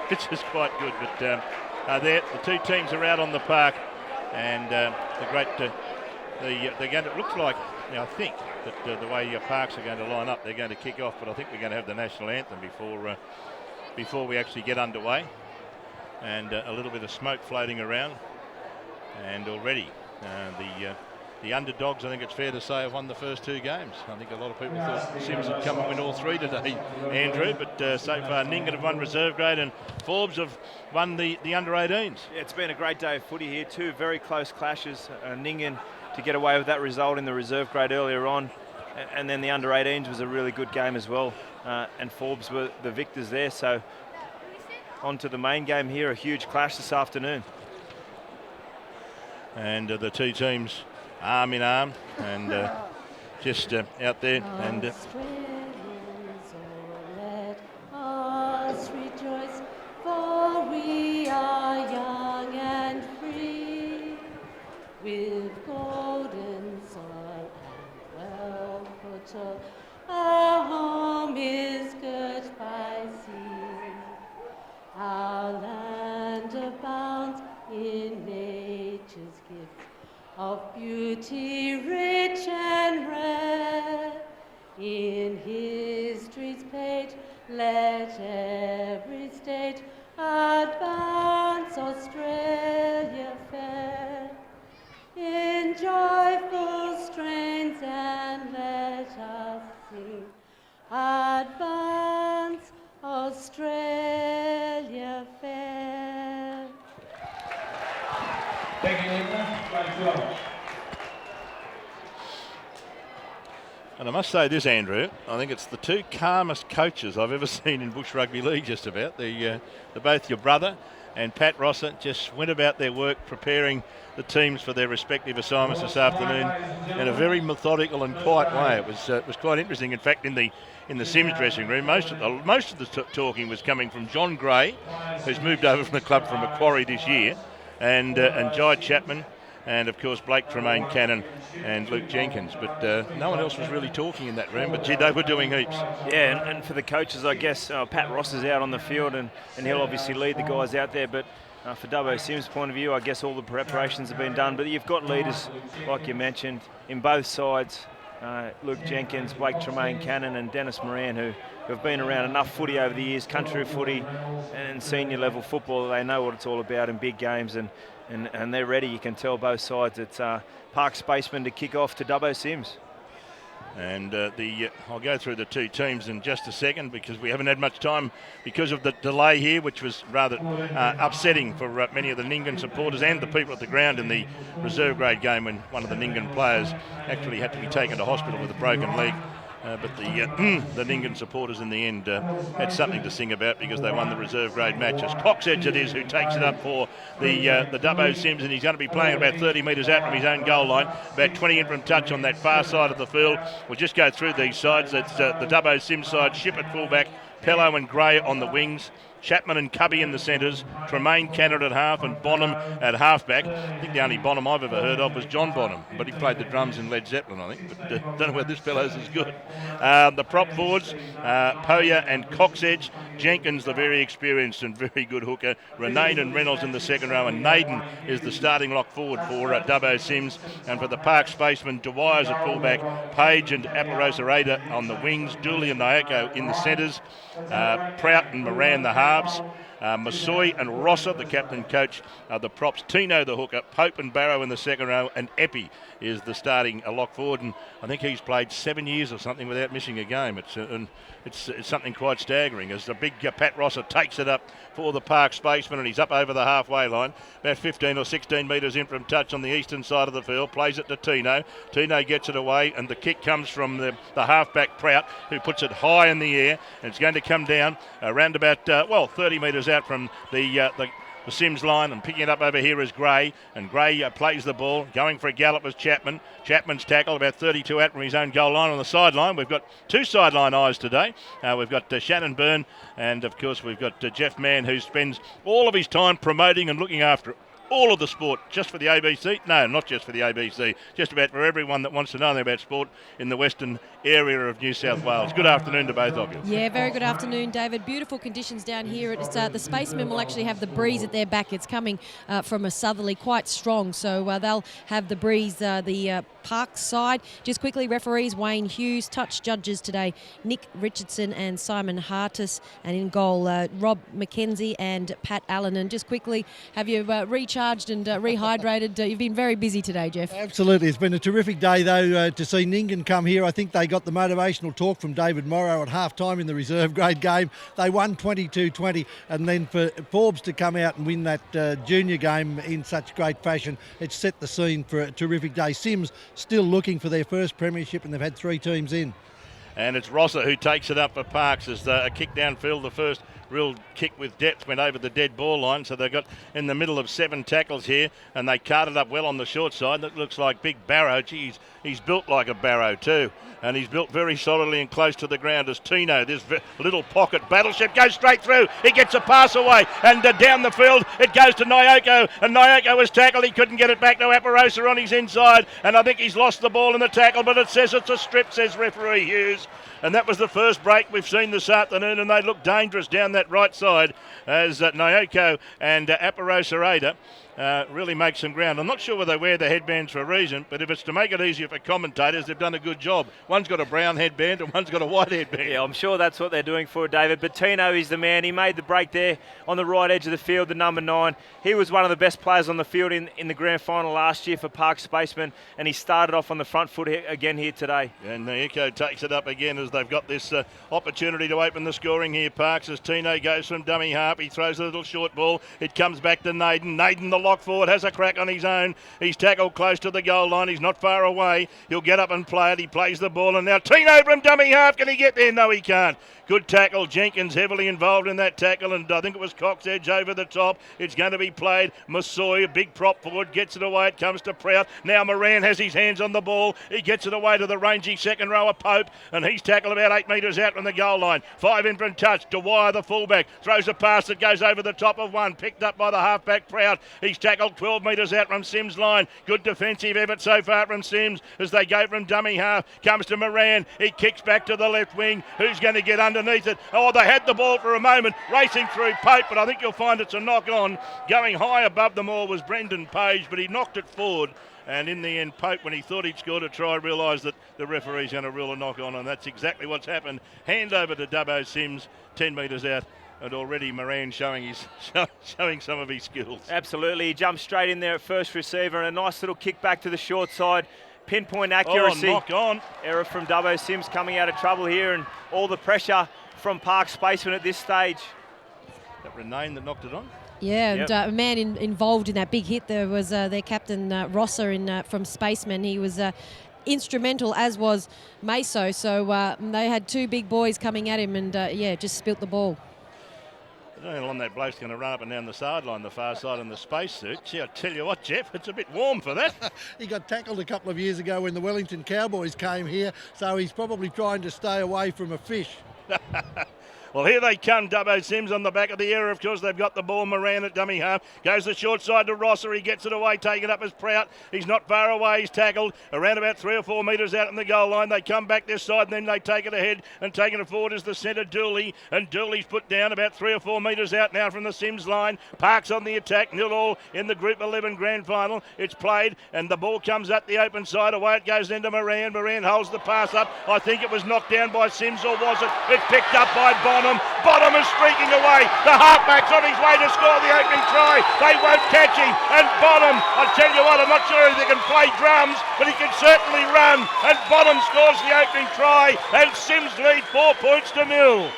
which is quite good. But the two teams are out on the park, and it looks like, I think that the way your parks are going to line up, they're going to kick off. But I think we're going to have the national anthem before we actually get underway, and a little bit of smoke floating around, and already the underdogs, I think it's fair to say, have won the first two games. I think a lot of people thought Sims would come and win all three today, Andrew, but so far Nyngan have won reserve grade and Forbes have won the under-18s. Yeah, it's been a great day of footy here. Two very close clashes. Nyngan to get away with that result in the reserve grade earlier on, and then the under-18s was a really good game as well, and Forbes were the victors there. So on to the main game here, a huge clash this afternoon. And the two teams arm in arm and just out there. And let us rejoice, for we are young and free, with golden soil and well foretold. Our home is girt by sea, our land abounds in nature's gifts of beauty rich and rare. In history's page let every state advance, Australia fair, in joyful strains, and let us sing, advance, Australia fair. Thank you, Nicola. Great job. And I must say this, Andrew, I think it's the two calmest coaches I've ever seen in Bush Rugby League, just about. They're both your brother and Pat Rosser just went about their work preparing the teams for their respective assignments this afternoon in a very methodical and quiet way. It was quite interesting. In fact, in the Sims dressing room, most of the talking was coming from John Gray, who's moved over from the club from Macquarie this year, and Jai Chapman, and of course Blake Tremaine Cannon and Luke Jenkins. But no one else was really talking in that room, but gee, they were doing heaps. Yeah, and for the coaches, I guess Pat Ross is out on the field, and he'll obviously lead the guys out there. But for Dubbo Sims' point of view, I guess all the preparations have been done. But you've got leaders, like you mentioned, in both sides. Luke Jenkins, Blake Tremaine Cannon and Dennis Moran, who have been around enough footy over the years, country footy and senior level football. They know what it's all about in big games, and they're ready. You can tell both sides. It's Park Spaceman to kick off to Dubbo Sims. And I'll go through the two teams in just a second because we haven't had much time because of the delay here, which was rather upsetting for many of the Nyngan supporters and the people at the ground in the reserve grade game when one of the Nyngan players actually had to be taken to hospital with a broken leg. But the Nyngan supporters in the end had something to sing about because they won the reserve grade matches. Coxedge it is who takes it up for the Dubbo Sims, and he's going to be playing about 30 metres out from his own goal line, about 20 in from touch on that far side of the field. We'll just go through these sides. It's the Dubbo Sims side, Ship at fullback, Pello and Gray on the wings, Chapman and Cubby in the centres, Tremaine Cannon at half and Bonham at halfback. I think the only Bonham I've ever heard of was John Bonham, but he played the drums in Led Zeppelin, I think. But don't know whether this fellow's as good. The prop forwards, Poya and Coxedge, Jenkins, the very experienced and very good hooker, Renane and Reynolds in the second row, and Naden is the starting lock forward for Dubbo Sims. And for the Park Spaceman, Dwyer's at fullback, Page and Applerosa Ada on the wings, Dooley and Nyako in the centres, Prout and Moran the halves, Masoi and Rosser, the captain coach, the props, Tino the hooker, Pope and Barrow in the second row, and Epi is the starting lock forward, and I think he's played 7 years or something without missing a game. It's something quite staggering as the big Pat Rosser takes it up for the Park Spaceman, and he's up over the halfway line, about 15 or 16 metres in from touch on the eastern side of the field, plays it to Tino. Tino gets it away, and the kick comes from the halfback Prout, who puts it high in the air, and it's going to come down around about 30 metres out from the Sims line, and picking it up over here is Gray, and Gray plays the ball, going for a gallop was Chapman. Chapman's tackle about 32 out from his own goal line on the sideline. We've got two sideline eyes today. We've got Shannon Byrne, and of course we've got Jeff Mann, who spends all of his time promoting and looking after all of the sport, just for the ABC? No, not just for the ABC, just about for everyone that wants to know about sport in the western area of New South Wales. Good afternoon to both of you. Yeah, very good afternoon, David. Beautiful conditions down here. The Spacemen will actually have the breeze at their back. It's coming from a southerly, quite strong, so they'll have the breeze, the Park side. Just quickly, referees Wayne Hughes, touch judges today Nick Richardson and Simon Hartis, and in goal Rob McKenzie and Pat Allen. And just quickly, have you recharged and rehydrated? You've been very busy today, Jeff. Absolutely. It's been a terrific day, though, to see Nyngan come here. I think they got the motivational talk from David Morrow at half-time in the reserve grade game. They won 22-20, and then for Forbes to come out and win that junior game in such great fashion, it set the scene for a terrific day. Sims still looking for their first premiership, and they've had 3 teams in. And it's Rosser who takes it up for Parks as a kick downfield. The first real kick with depth went over the dead ball line, so they've got in the middle of 7 tackles here, and they carted up well on the short side. That looks like Big Barrow. Geez, he's built like a Barrow too, and he's built very solidly and close to the ground as Tino. This little pocket battleship goes straight through. He gets a pass away, and down the field it goes to Nyoko, and Nyoko was tackled. He couldn't get it back to Aparosa on his inside, and I think he's lost the ball in the tackle, but it says it's a strip, says referee Hughes. And that was the first break we've seen this afternoon, and they look dangerous down that right side as Nyoko and Aparosa Ada really make some ground. I'm not sure whether they wear the headbands for a reason, but if it's to make it easier for commentators, they've done a good job. One's got a brown headband and one's got a white headband. Yeah, I'm sure that's what they're doing for David. But Tino is the man. He made the break there on the right edge of the field, the number 9. He was one of the best players on the field in the grand final last year for Park Spacemen, and he started off on the front foot again here today. And Nyoko takes it up again as they've got this opportunity to open the scoring here. Parks, as Tino goes from dummy half, he throws a little short ball. It comes back to Naden. Naden, the lock forward, has a crack on his own. He's tackled close to the goal line. He's not far away. He'll get up and play it. He plays the ball, and now Tino from dummy half. Can he get there? No, he can't. Good tackle. Jenkins heavily involved in that tackle, and I think it was Cox edge over the top. It's going to be played. Massoy, a big prop forward, gets it away. It comes to Prout. Now Moran has his hands on the ball. He gets it away to the rangy second rower Pope, and he's tackled about 8 metres out from the goal line. 5 in from touch. Dwyer, the fullback, throws a pass that goes over the top of one. Picked up by the halfback Prout. He's tackled 12 metres out from Sims' line. Good defensive effort so far from Sims as they go from dummy half. Comes to Moran. He kicks back to the left wing. Who's going to get underneath it? Oh, they had the ball for a moment, racing through Pope, but I think you'll find it's a knock-on. Going high above them all was Brendan Page, but he knocked it forward. And in the end, Pope, when he thought he'd scored a try, realised that the referee's going to rule a knock-on, and that's exactly what's happened. Hand over to Dubbo Sims, 10 metres out. And already Moran showing some of his skills. Absolutely. He jumped straight in there at first receiver, and a nice little kick back to the short side. Pinpoint accuracy. Oh, knock on. Error from Dubbo Sims coming out of trouble here, and all the pressure from Park Spaceman at this stage. That Renane that knocked it on? Yeah, and a man involved in that big hit there was their captain Rosser from Spacemen. He was instrumental, as was Meso. So they had 2 big boys coming at him, and just spilt the ball. I don't know how long that bloke's going to run up and down the sideline, the far side in the spacesuit. Gee, I tell you what, Jeff, it's a bit warm for that. He got tackled a couple of years ago when the Wellington Cowboys came here, so he's probably trying to stay away from a fish. Well, here they come, Dubbo Sims on the back of the area. Of course, they've got the ball. Moran at dummy half. Goes the short side to Rosser. He gets it away, taken up as Prout. He's not far away. He's tackled around about 3 or 4 metres out in the goal line. They come back this side, and then they take it ahead. And taking it forward is the centre, Dooley. And Dooley's put down about 3 or 4 metres out now from the Sims line. Parks on the attack. 0-0 in the Group 11 grand final. It's played, and the ball comes up the open side. Away it goes into Moran. Moran holds the pass up. I think it was knocked down by Sims, or was it? It's picked up by Bonham. Bonham is streaking away. The halfback's on his way to score the opening try. They won't catch him. And Bonham, I tell you what, I'm not sure if he can play drums, but he can certainly run. And Bonham scores the opening try. And Sims lead 4 points to 0.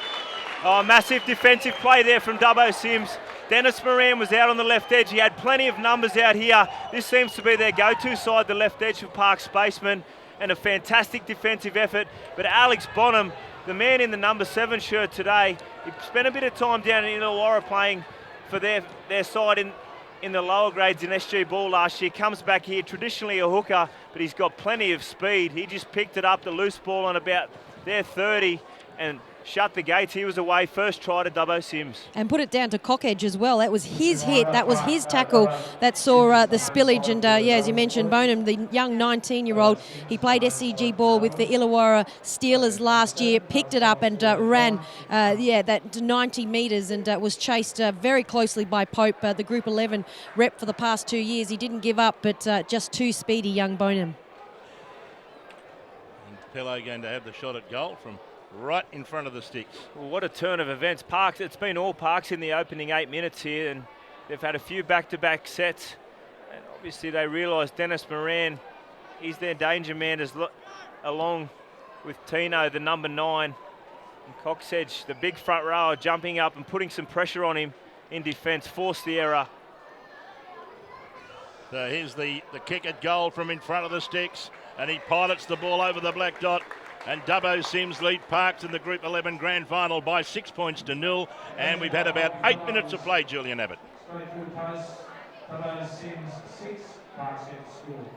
Oh, massive defensive play there from Dubbo Sims. Dennis Moran was out on the left edge. He had plenty of numbers out here. This seems to be their go-to side, the left edge for Park Spacemen. And a fantastic defensive effort. But Alex Bonham, the man in the number 7 shirt today, he spent a bit of time down in Illawarra playing for their side in the lower grades in SG Ball last year. Comes back here, traditionally a hooker, but he's got plenty of speed. He just picked it up, the loose ball on about their 30, and shut the gates. He was away. First try to Dubbo Sims. And put it down to Cockedge as well. That was his hit. That was his tackle that saw the spillage. And yeah, as you mentioned, Bonham, the young 19-year-old, he played SCG ball with the Illawarra Steelers last year, picked it up and ran, that 90 metres and was chased very closely by Pope, the Group 11 rep for the past 2 years. He didn't give up, but just too speedy, young Bonham. And Pello going to have the shot at goal from right in front of the sticks. Well, what a turn of events. Parks, it's been all Parks in the opening 8 minutes here, and they've had a few back-to-back sets. And obviously they realise Dennis Moran, he's their danger man, along with Tino, the number 9. And Coxedge, the big front rower, jumping up and putting some pressure on him in defence, forced the error. So here's the kick at goal from in front of the sticks, and he pilots the ball over the black dot. And Dubbo Sims lead Parks in the Group 11 Grand Final by 6 points to 0. And we've had about 8 minutes of play, Julian Abbott. Straight-through pass. Dubbo Sims 6, Parks at school.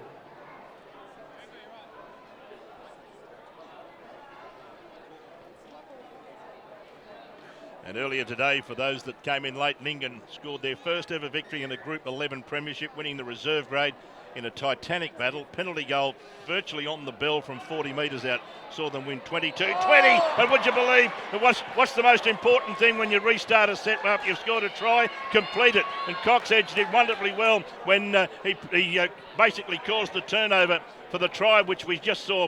And earlier today, for those that came in late, Nyngan scored their first ever victory in a Group 11 premiership, winning the reserve grade in a titanic battle. Penalty goal virtually on the bell from 40 metres out. Saw them win 22-20. And would you believe, what's the most important thing when you restart a set after you've scored a try? Complete it. And Coxedge did wonderfully well when he basically caused the turnover for the try, which we just saw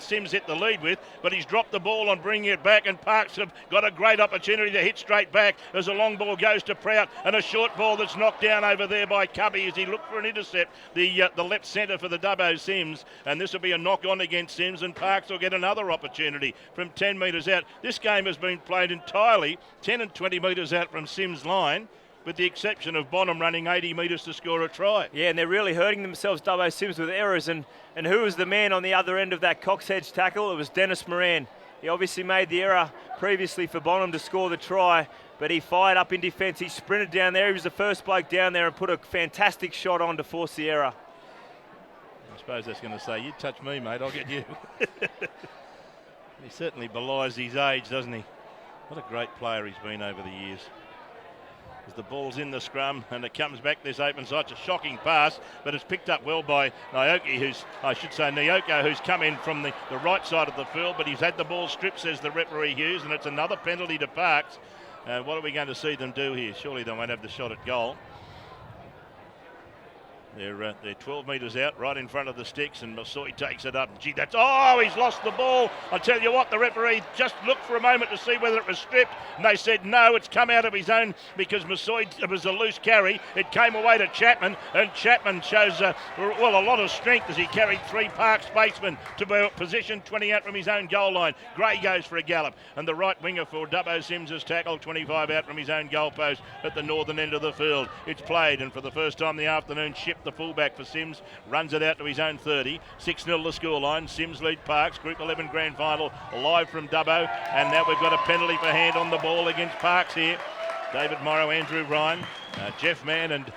Sims hit the lead with, but he's dropped the ball on bringing it back, and Parks have got a great opportunity to hit straight back as a long ball goes to Prout, and a short ball that's knocked down over there by Cubby as he looked for an intercept, the left centre for the Dubbo Sims, and this will be a knock on against Sims, and Parks will get another opportunity from 10 metres out. This game has been played entirely 10 and 20 metres out from Sims' line, with the exception of Bonham running 80 metres to score a try. Yeah, and they're really hurting themselves, Dubbo Sims, with errors. And who was the man on the other end of that Coxedge tackle? It was Dennis Moran. He obviously made the error previously for Bonham to score the try, but he fired up in defence. He sprinted down there. He was the first bloke down there and put a fantastic shot on to force the error. I suppose that's going to say, you touch me, mate, I'll get you. He certainly belies his age, doesn't he? What a great player he's been over the years. As the ball's in the scrum and it comes back this open side. It's a shocking pass, but it's picked up well by Nyoko, who's come in from the right side of the field, but he's had the ball stripped, says the referee Hughes, and it's another penalty to Parks. What are we going to see them do here? Surely they won't have the shot at goal. They're 12 metres out, right in front of the sticks, and Masoi takes it up. Gee, he's lost the ball. I tell you what, the referee just looked for a moment to see whether it was stripped, and they said no, it's come out of his own because Masoi, it was a loose carry. It came away to Chapman, and Chapman shows a lot of strength as he carried 3 Parks spacemen to position 20 out from his own goal line. Gray goes for a gallop, and the right winger for Dubbo Sims has tackled 25 out from his own goal post at the northern end of the field. It's played, and for the first time in the afternoon, shipped the fullback for Sims, runs it out to his own 30. 6-0 the scoreline. Sims lead Parks. Group 11 Grand Final live from Dubbo. And now we've got a penalty for hand on the ball against Parks here. David Morrow, Andrew Ryan, Jeff Mann, and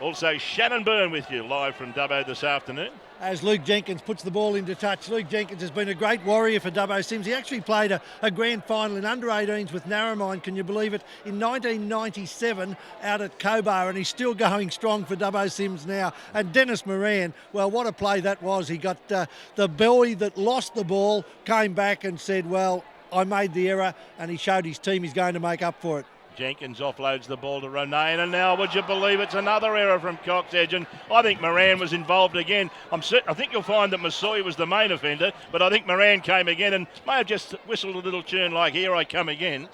also Shannon Byrne with you live from Dubbo this afternoon. As Luke Jenkins puts the ball into touch. Luke Jenkins has been a great warrior for Dubbo Sims. He actually played a grand final in under-18s with Narromine, can you believe it, in 1997 out at Cobar, and he's still going strong for Dubbo Sims now. And Dennis Moran, well, what a play that was. He got the boy that lost the ball, came back and said, well, I made the error, and he showed his team he's going to make up for it. Jenkins offloads the ball to Ronayne, and now would you believe it's another error from Coxedge, and I think Moran was involved again. I think you'll find that Masoi was the main offender, but I think Moran came again and may have just whistled a little tune like "Here I Come Again."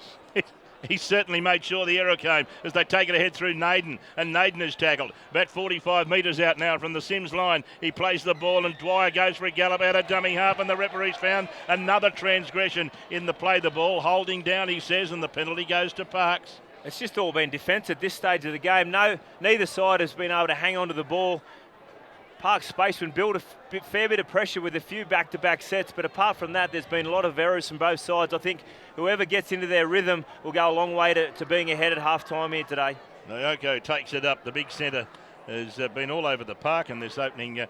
He certainly made sure the error came as they take it ahead through Naden, and Naden is tackled. About 45 metres out now from the Sims line. He plays the ball, and Dwyer goes for a gallop out of dummy half, and the referee's found another transgression in the play the ball. Holding down, he says, and the penalty goes to Parks. It's just all been defence at this stage of the game. Neither side has been able to hang on to the ball. Parks spaceman built a fair bit of pressure with a few back-to-back sets, but apart from that, there's been a lot of errors from both sides. I think whoever gets into their rhythm will go a long way to being ahead at half-time here today. Nyoko takes it up, the big centre has been all over the park in this opening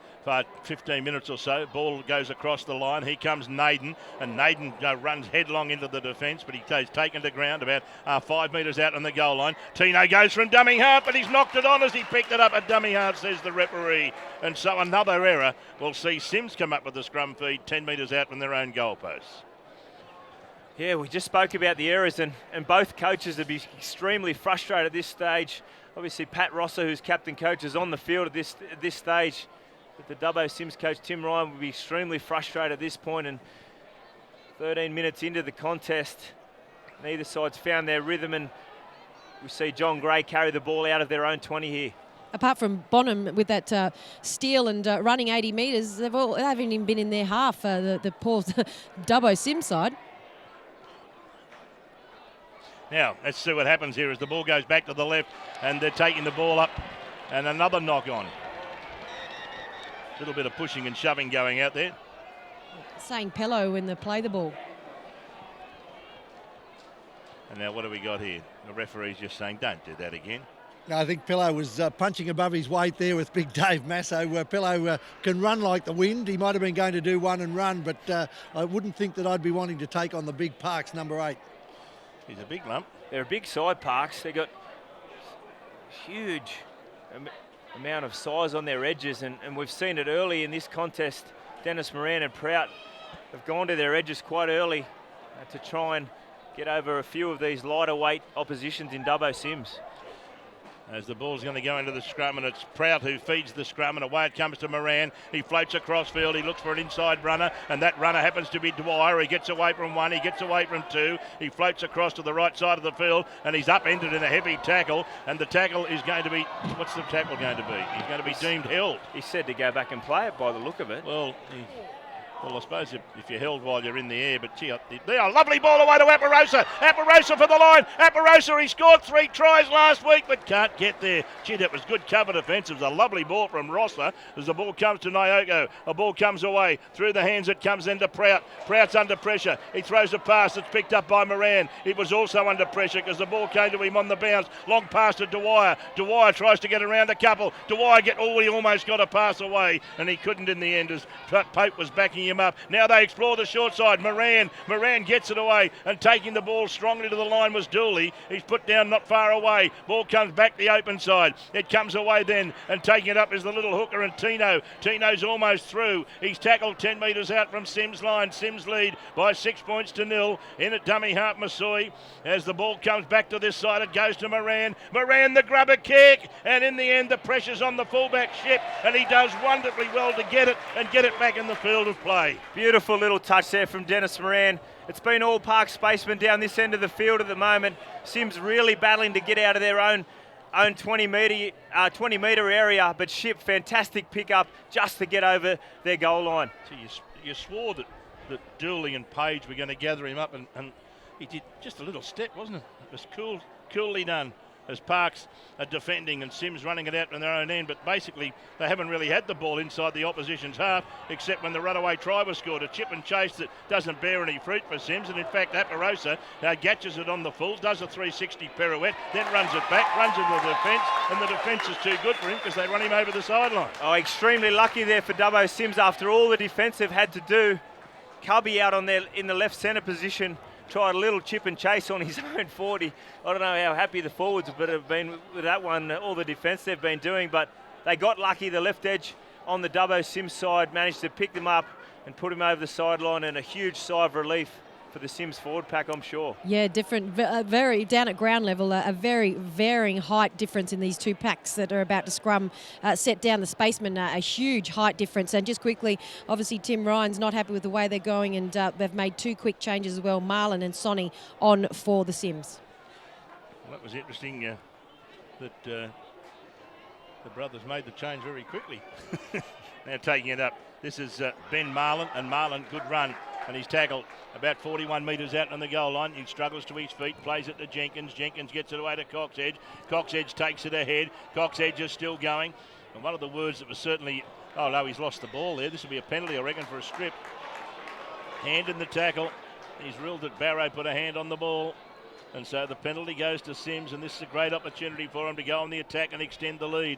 15 minutes or so. Ball goes across the line. Here comes Naden, and Naden runs headlong into the defence, but he's taken to ground about 5 metres out on the goal line. Tino goes from dummy half, but he's knocked it on as he picked it up at dummy half, says the referee. And so another error. We'll see Sims come up with the scrum feed 10 metres out from their own goalposts. Yeah, we just spoke about the errors, and both coaches would be extremely frustrated at this stage. Obviously, Pat Rosser, who's captain coach, is on the field at this stage. But the Dubbo Sims coach, Tim Ryan, would be extremely frustrated at this point. And 13 minutes into the contest, neither side's found their rhythm, and we see John Gray carry the ball out of their own 20 here. Apart from Bonham with that steal and running 80 metres, they haven't even been in their half, the poor Dubbo Sims side. Now, let's see what happens here as the ball goes back to the left and they're taking the ball up and another knock on. A little bit of pushing and shoving going out there. Saying Pello when they play the ball. And now what do we got here? The referee's just saying, don't do that again. No, I think Pello was punching above his weight there with big Dave Masso. Pello can run like the wind. He might have been going to do one and run, but I wouldn't think that I'd be wanting to take on the big Parks number 8. He's a big lump. They're a big side, Parks. They've got huge amount of size on their edges, and we've seen it early in this contest. Dennis Moran and Prout have gone to their edges quite early to try and get over a few of these lighter weight oppositions in Dubbo Sims. As the ball's going to go into the scrum, and it's Prout who feeds the scrum, and away it comes to Moran. He floats across field, he looks for an inside runner, and that runner happens to be Dwyer. He gets away from one, he gets away from two, he floats across to the right side of the field, and he's upended in a heavy tackle, and the tackle is going to be, what's the tackle going to be? He's going to be deemed held. He said to go back and play it by the look of it. Well, I suppose if you're held while you're in the air, but gee, there, a lovely ball away to Aparosa. Aparosa for the line. Aparosa, he scored 3 tries last week, but can't get there. Gee, that was good cover defence. It was a lovely ball from Rosser as the ball comes to Nyoko. A ball comes away. Through the hands it comes into Prout. Prout's under pressure. He throws a pass that's picked up by Moran. It was also under pressure because the ball came to him on the bounce. Long pass to Dwyer. Dwyer tries to get around a couple. Dwyer he almost got a pass away, and he couldn't in the end as Pope was backing him up. Now they explore the short side. Moran gets it away, and taking the ball strongly to the line was Dooley. He's put down not far away. Ball comes back the open side. It comes away then, and taking it up is the little hooker and Tino. Tino's almost through. He's tackled 10 metres out from Sims line. Sims lead by 6 points to 0. In at dummy half Masoi. As the ball comes back to this side, it goes to Moran. Moran the grubber kick, and in the end the pressure's on the fullback Ship, and he does wonderfully well to get it and get it back in the field of play. Beautiful little touch there from Dennis Moran. It's been all Park spacemen down this end of the field at the moment. Sims really battling to get out of their own 20 metre area, but Ship, fantastic pickup just to get over their goal line. So you swore that Dooley and Page were going to gather him up, and he did just a little step, wasn't it? It was coolly done as Parks are defending and Sims running it out from their own end, but basically they haven't really had the ball inside the opposition's half except when the runaway try was scored. A chip and chase that doesn't bear any fruit for Sims, and in fact Aparosa catches it on the full, does a 360 pirouette, then runs it back, runs into the defence, and the defence is too good for him because they run him over the sideline. Oh, extremely lucky there for Dubbo Sims after all the defence they've had to do. Cubby out in the left centre position, tried a little chip and chase on his own 40. I don't know how happy the forwards have been with that one, all the defence they've been doing, but they got lucky. The left edge on the Dubbo Sims side managed to pick them up and put him over the sideline, and a huge sigh of relief for the Sims forward pack, I'm sure. Yeah, different, very down at ground level, a very varying height difference in these two packs that are about to scrum, set down the spacemen, a huge height difference. And just quickly, obviously Tim Ryan's not happy with the way they're going, and they've made 2 quick changes as well, Marlon and Sonny on for the Sims. Well, that was interesting that the brothers made the change very quickly. Now taking it up, this is Ben Marlon, and Marlon, good run. And he's tackled about 41 metres out on the goal line. He struggles to his feet, plays it to Jenkins. Jenkins gets it away to Cox Edge. Cox Edge takes it ahead. Cox Edge is still going. And one of the words that was certainly, oh no, he's lost the ball there. This will be a penalty, I reckon, for a strip. Hand in the tackle. He's ruled that Barrow put a hand on the ball. And so the penalty goes to Sims, and this is a great opportunity for him to go on the attack and extend the lead.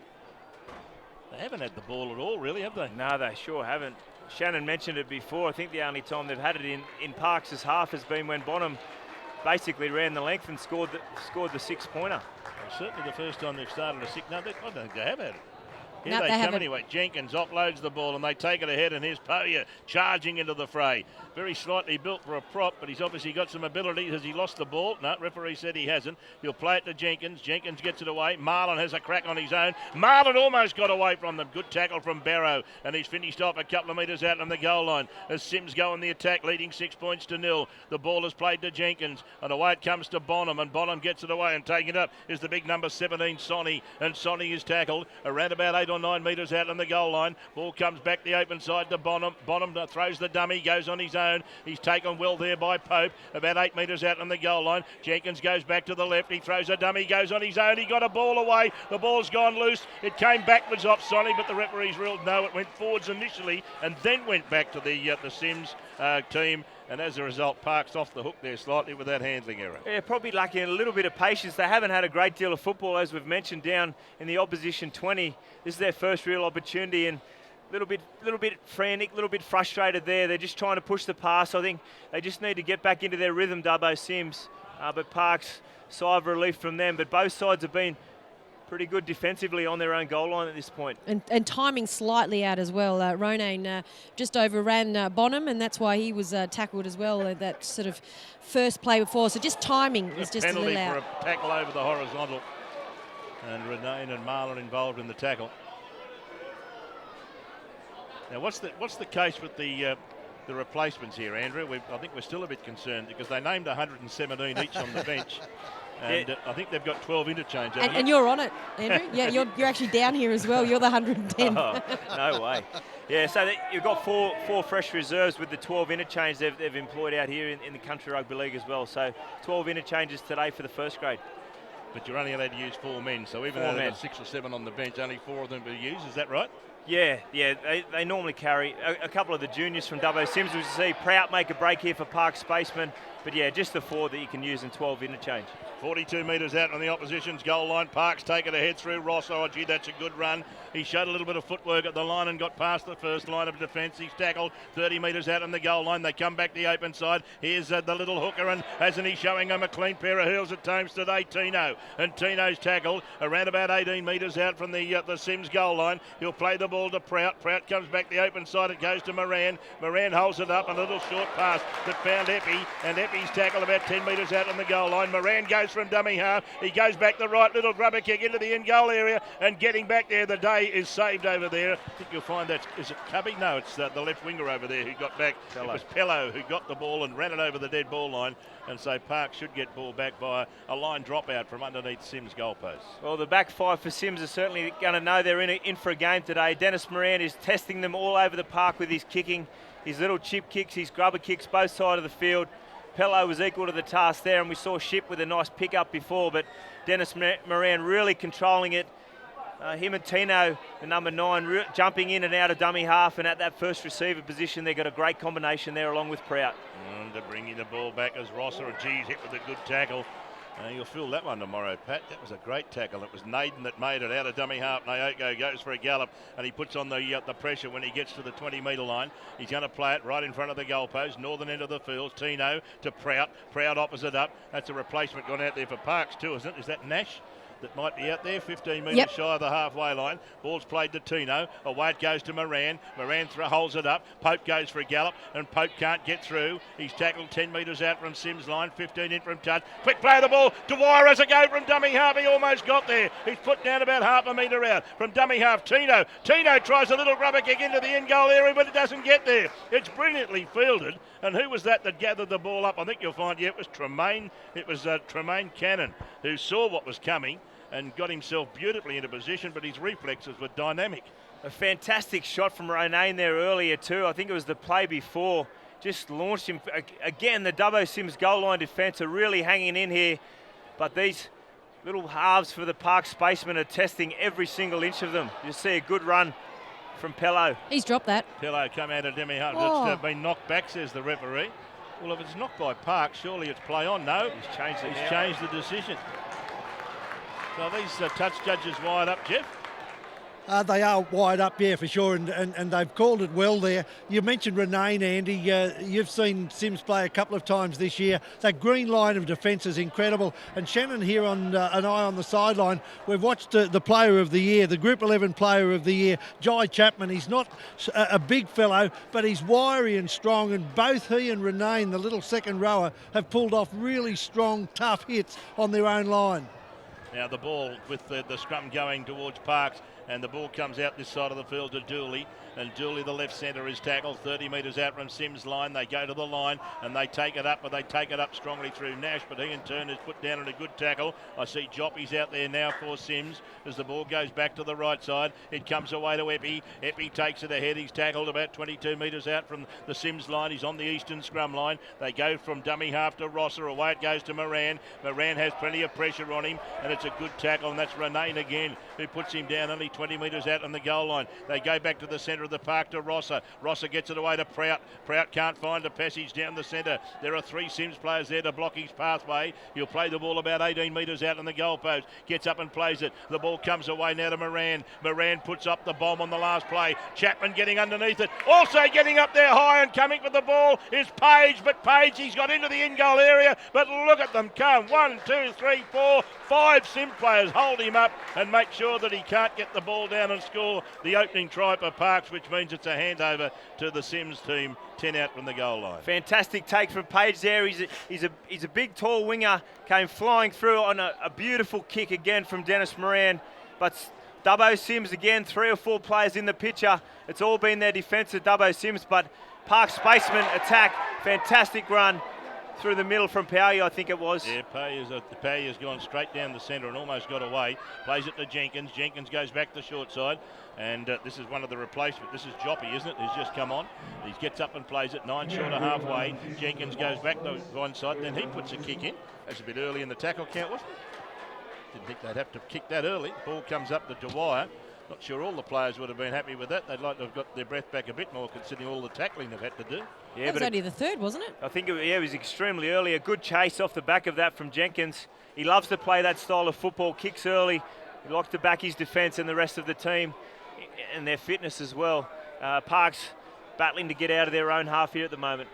They haven't had the ball at all, really, have they? No, they sure haven't. Shannon mentioned it before. I think the only time they've had it in Parks' half has been when Bonham basically ran the length and scored the 6-pointer. Well, certainly the first time they've started a 6. No, I don't think they have had it. Here No, they they come haven't. anyway. Jenkins offloads the ball and they take it ahead, and here's Poya charging into the fray. Very slightly built for a prop, but he's obviously got some ability. Has he lost the ball? No, referee said he hasn't. He'll play it to Jenkins. Jenkins gets it away. Marlon has a crack on his own. Marlon almost got away from them. Good tackle from Barrow, and he's finished off a couple of metres out on the goal line as Sims go on the attack, leading 6 points to 0. The ball is played to Jenkins, and away it comes to Bonham, and Bonham gets it away, and taking it up is the big number 17, Sonny, and Sonny is tackled around about 8 or 9 metres out on the goal line. Ball comes back the open side to Bonham. Bonham throws the dummy, goes on his own. He's taken well there by Pope, about 8 metres out on the goal line. Jenkins goes back to the left. He throws a dummy, goes on his own. He got a ball away. The ball's gone loose. It came backwards off Sonny, but the referees ruled no. It went forwards initially and then went back to the Sims team. And as a result, Parks off the hook there slightly with that handling error. Yeah, probably lacking a little bit of patience. They haven't had a great deal of football, as we've mentioned, down in the opposition 20. This is their first real opportunity, and a little bit frantic, a little bit frustrated there. They're just trying to push the pass. I think they just need to get back into their rhythm, Dubbo Sims. But Parks, sigh of relief from them. But both sides have been pretty good defensively on their own goal line at this point. And timing slightly out as well. Ronayne just overran Bonham, and that's why he was tackled as well. That sort of first play before. So just timing is just a little penalty out. for a tackle over the horizontal. And Ronayne and Marlon involved in the tackle. Now, what's the case with the replacements here, Andrew? I think we're still a bit concerned because they named 117 each on the bench. And I think they've got 12 interchange. And you're on it, Andrew. Yeah, you're actually down here as well. You're the 110. Oh, no way. Yeah, so you've got four fresh reserves with the 12 interchange they've employed out here in the Country Rugby League as well. So 12 interchanges today for the first grade. But you're only allowed to use 4 men, so even though they've got 6 or 7 on the bench, only 4 of them to use. Is that right? Yeah, they normally carry a couple of the juniors from Dubbo Sims. We see Prout make a break here for Park Spaceman, but yeah, just the 4 that you can use in 12 interchange. 42 metres out on the opposition's goal line. Parks take it ahead through Ross. Oh, gee, that's a good run. He showed a little bit of footwork at the line and got past the first line of defence. He's tackled 30 metres out on the goal line. They come back the open side. Here's the little hooker, and hasn't he showing him a clean pair of heels at times today, Tino. And Tino's tackled around about 18 metres out from the Sims goal line. He'll play the ball to Prout. Prout comes back the open side. It goes to Moran. Moran holds it up. A little short pass that found Eppie, and Eppie's tackled about 10 metres out on the goal line. Moran goes from dummy half. He goes back the right, little grubber kick into the in goal area, and getting back there, the day is saved over there. I think you'll find that, is it Cubby? No, it's the left winger over there who got back. It was Pello who got the ball and ran it over the dead ball line, and so Park should get ball back by a line dropout from underneath Sims' goalpost. Well, the back 5 for Sims are certainly going to know they're in for a game today. Dennis Moran is testing them all over the park with his kicking, his little chip kicks, his grubber kicks, both sides of the field. Pello was equal to the task there, and we saw Ship with a nice pick-up before, but Dennis Moran really controlling it. Him and Tino, the number 9, jumping in and out of dummy half, and at that first receiver position, they've got a great combination there along with Prout. And they're bringing the ball back as Rosser, geez, hit with a good tackle. You'll feel that one tomorrow, Pat. That was a great tackle. It was Naden that made it out of dummy half. Naoko goes for a gallop, and he puts on the pressure when he gets to the 20-metre line. He's going to play it right in front of the goalpost, northern end of the field. Tino to Prout. Prout opposite up. That's a replacement gone out there for Parks too, isn't it? Is that Nash that might be out there? 15 metres shy of the halfway line. Ball's played to Tino. Away it goes to Moran. Moran holds it up. Pope goes for a gallop, and Pope can't get through. He's tackled 10 metres out from Sims' line, 15 in from touch. Quick play of the ball. Dwyer has a go from dummy half. He almost got there. He's put down about half a metre out from dummy half. Tino tries a little rubber kick into the in-goal area, but it doesn't get there. It's brilliantly fielded. And who was that gathered the ball up? I think you'll find, it was Tremaine. It was Tremaine Cannon who saw what was coming and got himself beautifully into position, but his reflexes were dynamic. A fantastic shot from Ronayne there earlier too. I think it was the play before. Just launched him. Again, the Dubbo Sims goal line defence are really hanging in here, but these little halves for the Park Spacemen are testing every single inch of them. You see a good run from Pello. He's dropped that. Pello come out of demi half. Oh. It's been knocked back, says the referee. Well, if it's knocked by Park, surely it's play on. No, He's changed it now. he's changed the decision. So these touch judges wired up, Jeff. They are wide up, yeah, for sure, and they've called it well there. You mentioned Renane, Andy. You've seen Sims play a couple of times this year. That green line of defence is incredible. And Shannon here on an eye on the sideline. We've watched the player of the year, the Group 11 player of the year, Jai Chapman. He's not a big fellow, but he's wiry and strong, and both he and Renane, the little second rower, have pulled off really strong, tough hits on their own line. Now the ball with the scrum going towards Parks, and the ball comes out this side of the field to Dooley, and Dooley, the left centre, is tackled 30 metres out from Sims' line. They go to the line and they take it up, but they take it up strongly through Nash, but he in turn is put down in a good tackle. I see Joppy's out there now for Sims as the ball goes back to the right side. It comes away to Epi. Epi takes it ahead. He's tackled about 22 metres out from the Sims line. He's on the eastern scrum line. They go from dummy half to Rosser. Away it goes to Moran. Moran has plenty of pressure on him, and it's a good tackle, and that's Renane again, who puts him down only 20 metres out on the goal line. They go back to the centre of the park to Rosser. Rosser gets it away to Prout. Prout can't find a passage down the centre. There are 3 Sims players there to block his pathway. He'll play the ball about 18 metres out on the goalpost. Gets up and plays it. The ball comes away now to Moran. Moran puts up the bomb on the last play. Chapman getting underneath it. Also getting up there high and coming with the ball is Page, but Page, he's got into the in-goal area, but look at them come. 1, 2, 3, 4, 5 Sim players hold him up and make sure that he can't get the ball down and score the opening try for Parks, which means it's a handover to the Sims team, 10 out from the goal line. Fantastic take from Page there. He's a big, tall winger, came flying through on a beautiful kick again from Dennis Moran. But Dubbo Sims again, 3 or 4 players in the picture. It's all been their defence of Dubbo Sims, but Parks spaceman attack, fantastic run through the middle from Pauya, I think it was. Yeah, Pauya's gone straight down the centre and almost got away. Plays it to Jenkins. Jenkins goes back to the short side. And this is one of the replacements. This is Joppy, isn't it? He's just come on. He gets up and plays it 9 short of halfway. Jenkins goes back to one side. Then he puts a kick in. That's a bit early in the tackle count, wasn't it? Didn't think they'd have to kick that early. Ball comes up to Dwyer. Not sure all the players would have been happy with that. They'd like to have got their breath back a bit more, considering all the tackling they've had to do. Yeah, that was only the third, wasn't it? I think it was extremely early. A good chase off the back of that from Jenkins. He loves to play that style of football, kicks early. He likes to back his defence and the rest of the team and their fitness as well. Parks battling to get out of their own half here at the moment.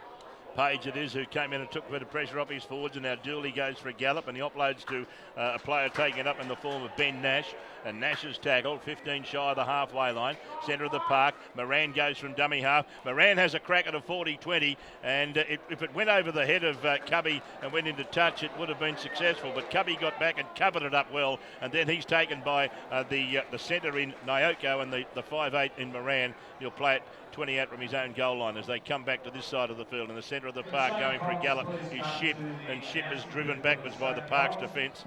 Page it is who came in and took a bit of pressure off his forwards, and now Dooley goes for a gallop and he offloads to a player taking it up in the form of Ben Nash, and Nash is tackled 15 shy of the halfway line, centre of the park. Moran goes from dummy half. Moran has a crack at a 40-20, and if it went over the head of Cubby and went into touch, it would have been successful, but Cubby got back and covered it up well, and then he's taken by the centre in Nyoko and the 5'8 in Moran. He'll play it 20 out from his own goal line as they come back to this side of the field in the centre of the park, going for a gallop is Ship, and Ship is driven backwards by the Parks defence,